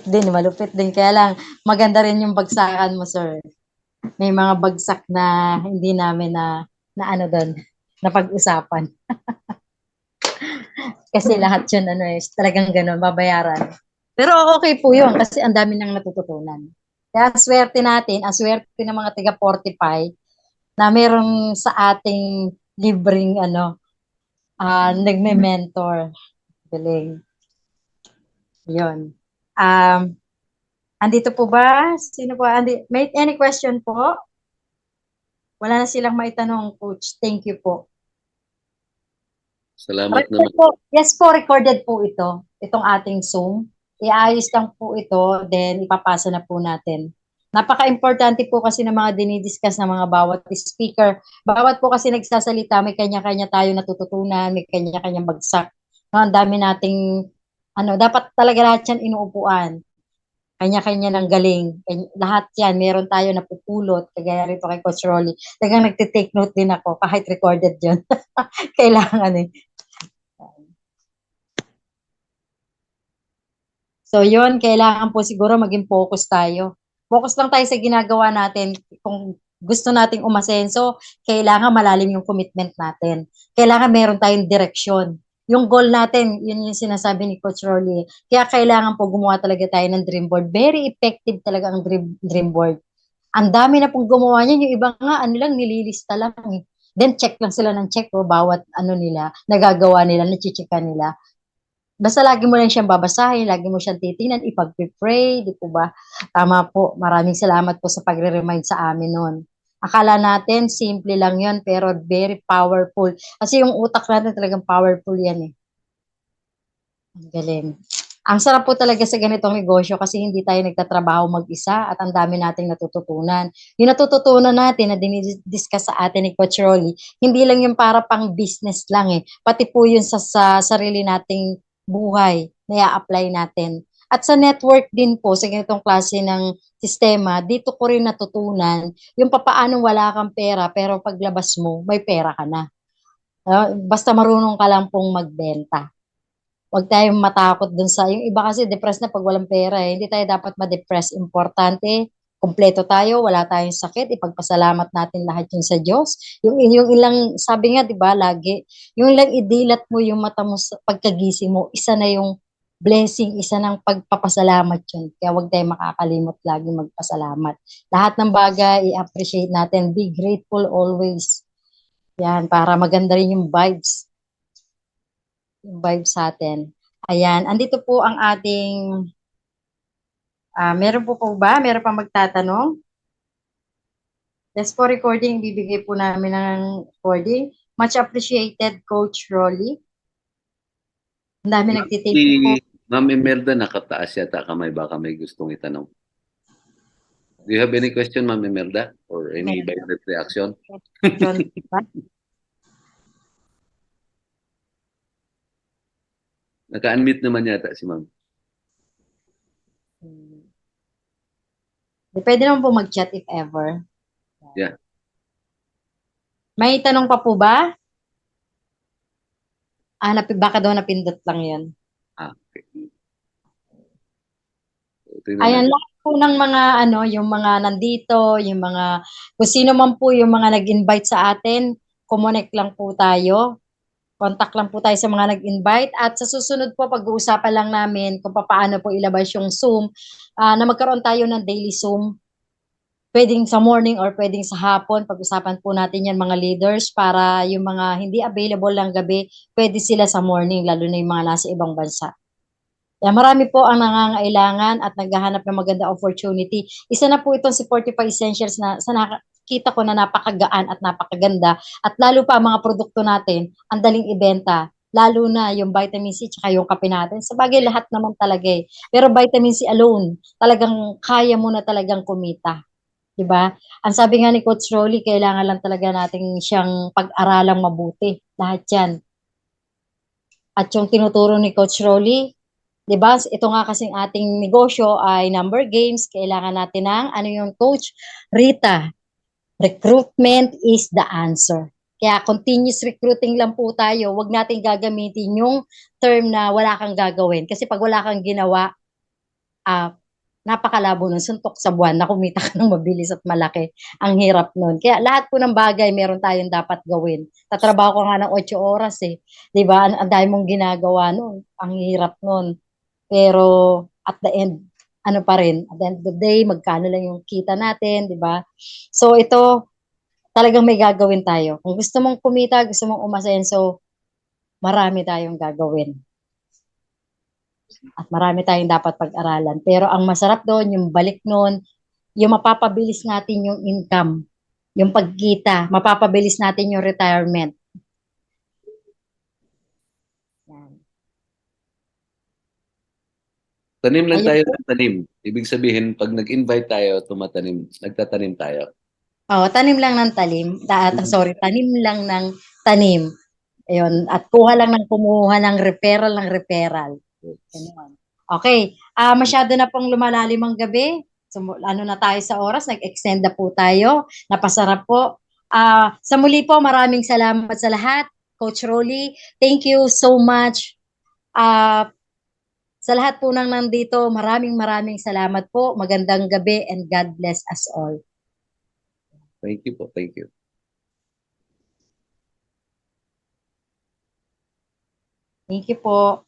din. Kaya lang, maganda rin yung bagsakan mo, sir. may mga bagsak na hindi namin na ano doon, na pag-usapan. Kasi lahat yun, talagang ganun, babayaran. Pero okay po yun, kasi ang dami nang natututunan. Kaya swerte natin, ang swerte ng mga taga 45, na meron sa ating libreng, nagme-mentor. Galing. Yun. Andito po ba? Sino po? May any question po? Wala na silang maitanong, Coach. Thank you po. Salamat Recorded naman. po. Yes po, recorded po ito. Itong ating Zoom. Iayos lang po ito, then ipapasa na po natin. Napaka-importante po kasi ng mga dinidiscuss ng mga bawat speaker. Bawat po kasi nagsasalita, may kanya-kanya tayo natututunan, may kanya-kanyang bagsak. No, ang dami nating, dapat talaga lahat yan inuupuan. Kanya-kanya ng galing. Lahat yan, meron tayo napupulot. Kagaya rito kay Coach Rolly. Talagang nagtitake note din ako, kahit recorded yun. Kailangan eh. So yun, kailangan po siguro maging focus tayo. Focus lang tayo sa ginagawa natin. Kung gusto nating umasenso, kailangan malalim yung commitment natin. Kailangan meron tayong direksyon. Yung goal natin, yun yung sinasabi ni Coach Rolly. Kaya kailangan po gumawa talaga tayo ng dream board. Very effective talaga ang dream board. Ang dami na pong gumawa niyan. Yung iba nga, lang, nililista lang eh. Then check lang sila ng check bawat nila, nagagawa nila, nachichika nila. Basta lagi mo lang siyang babasahin, lagi mo siyang titingnan, ipag-pray, di po ba? Tama po. Maraming salamat po sa pagre-remind sa amin noon. Akala natin, simple lang yun, pero very powerful. Kasi yung utak natin talagang powerful yan eh. Ang galing. Ang sarap po talaga sa ganitong negosyo kasi hindi tayo nagtatrabaho mag-isa at ang dami nating natututunan. Yung natututunan natin na dinidiscuss sa atin ni Coach Rolly, hindi lang yung para pang business lang eh. Pati po yun sa sarili nating buhay na i-apply natin. At sa network din po, sa ganitong klase ng sistema, dito ko rin natutunan yung papaano wala kang pera pero paglabas mo, may pera ka na. Basta marunong ka lang pong magbenta. Huwag tayong matakot dun yung iba kasi depressed na pag walang pera eh. Hindi tayo dapat ma-depress. Importante, kumpleto tayo, wala tayong sakit, ipagpasalamat natin lahat yun sa Diyos. Yung ilang, sabi nga, di ba, lagi, yung ilang idilat mo yung mata mo sa pagkagising mo, isa na yung blessing, isa ng pagpapasalamat yun. Kaya huwag tayong makakalimot lagi magpasalamat. Lahat ng bagay, i-appreciate natin. Be grateful always. Yan, para maganda rin yung vibes sa atin. Ayan, andito po ang ating, meron po ba? Meron pa magtatanong? Yes po, recording. Bibigay po namin ng recording. Much appreciated, Coach Rolly. Ang dami nagtitake po. Ma'am Imelda, nakataas yata kamay. Baka may gustong itanong. Do you have any question, Ma'am Imelda? Or any direct reaction? John, ba? Naka-unmute naman yata si Ma'am. Pwede naman po mag-chat if ever. Yeah. May tanong pa po ba? Baka daw napindot lang yun. Okay. Tingnan Ayan, natin. lahat po ng mga yung mga nandito, yung mga kung sino man po yung mga nag-invite sa atin, connect lang po tayo. Contact lang po tayo sa mga nag-invite at sa susunod po pag-uusapan lang namin kung paano po ilabas yung Zoom, na magkaroon tayo ng daily Zoom. Pwedeng sa morning or pwedeng sa hapon, pag-usapan po natin yan mga leaders para yung mga hindi available lang gabi, pwede sila sa morning, lalo na yung mga nasa ibang bansa. Kaya marami po ang nangangailangan at naghahanap ng maganda opportunity. Isa na po itong si 45 Essentials na sa nakita ko na napakagaan at napakaganda. At lalo pa ang mga produkto natin, ang daling ibenta. Lalo na yung vitamin C at yung kape natin. Sa bagay, lahat naman talaga eh. Pero vitamin C alone, talagang kaya mo na talagang kumita. Diba? Ang sabi nga ni Coach Rolly, kailangan lang talaga natin siyang pag-aralang mabuti. Lahat yan. At yung tinuturo ni Coach Rolly, diba? Ito nga kasing ating negosyo ay number games. Kailangan natin ng, yung Coach Rita, recruitment is the answer. Kaya continuous recruiting lang po tayo. Huwag natin gagamitin yung term na wala kang gagawin. Kasi pag wala kang ginawa, napakalabo nun, suntok sa buwan na kumita ka ng mabilis at malaki. Ang hirap nun. Kaya lahat po ng bagay meron tayong dapat gawin. Tatrabaho ka nga ng 8 oras eh. 'Di ba? Ang dami mong ginagawa nun. Ang hirap nun. Pero at the end, ano pa rin, at the end of the day, magkano lang yung kita natin, 'di ba? So ito, talagang may gagawin tayo. Kung gusto mong kumita, gusto mong umasenso, marami tayong gagawin. At marami tayong dapat pag-aralan. Pero ang masarap doon, yung balik noon, yung mapapabilis natin yung income, yung pagkita, mapapabilis natin yung retirement. Yan. Tanim lang Ayun tayo po. ng tanim. Ibig sabihin, pag nag-invite tayo, nagtatanim tayo. Oh, tanim lang ng tanim lang ng tanim. Ayun, at kuha lang ng kumuha ng referral ng referral. Ganun. Okay, masyado na pong lumalalim ang gabi. So, ano na tayo sa oras, nag-extend na po tayo. Napasarap po. Sa muli po, maraming salamat sa lahat. Coach Rolly, thank you so much. Sa lahat po nang nandito, maraming salamat po. Magandang gabi and God bless us all. Thank you po. Thank you. Thank you po.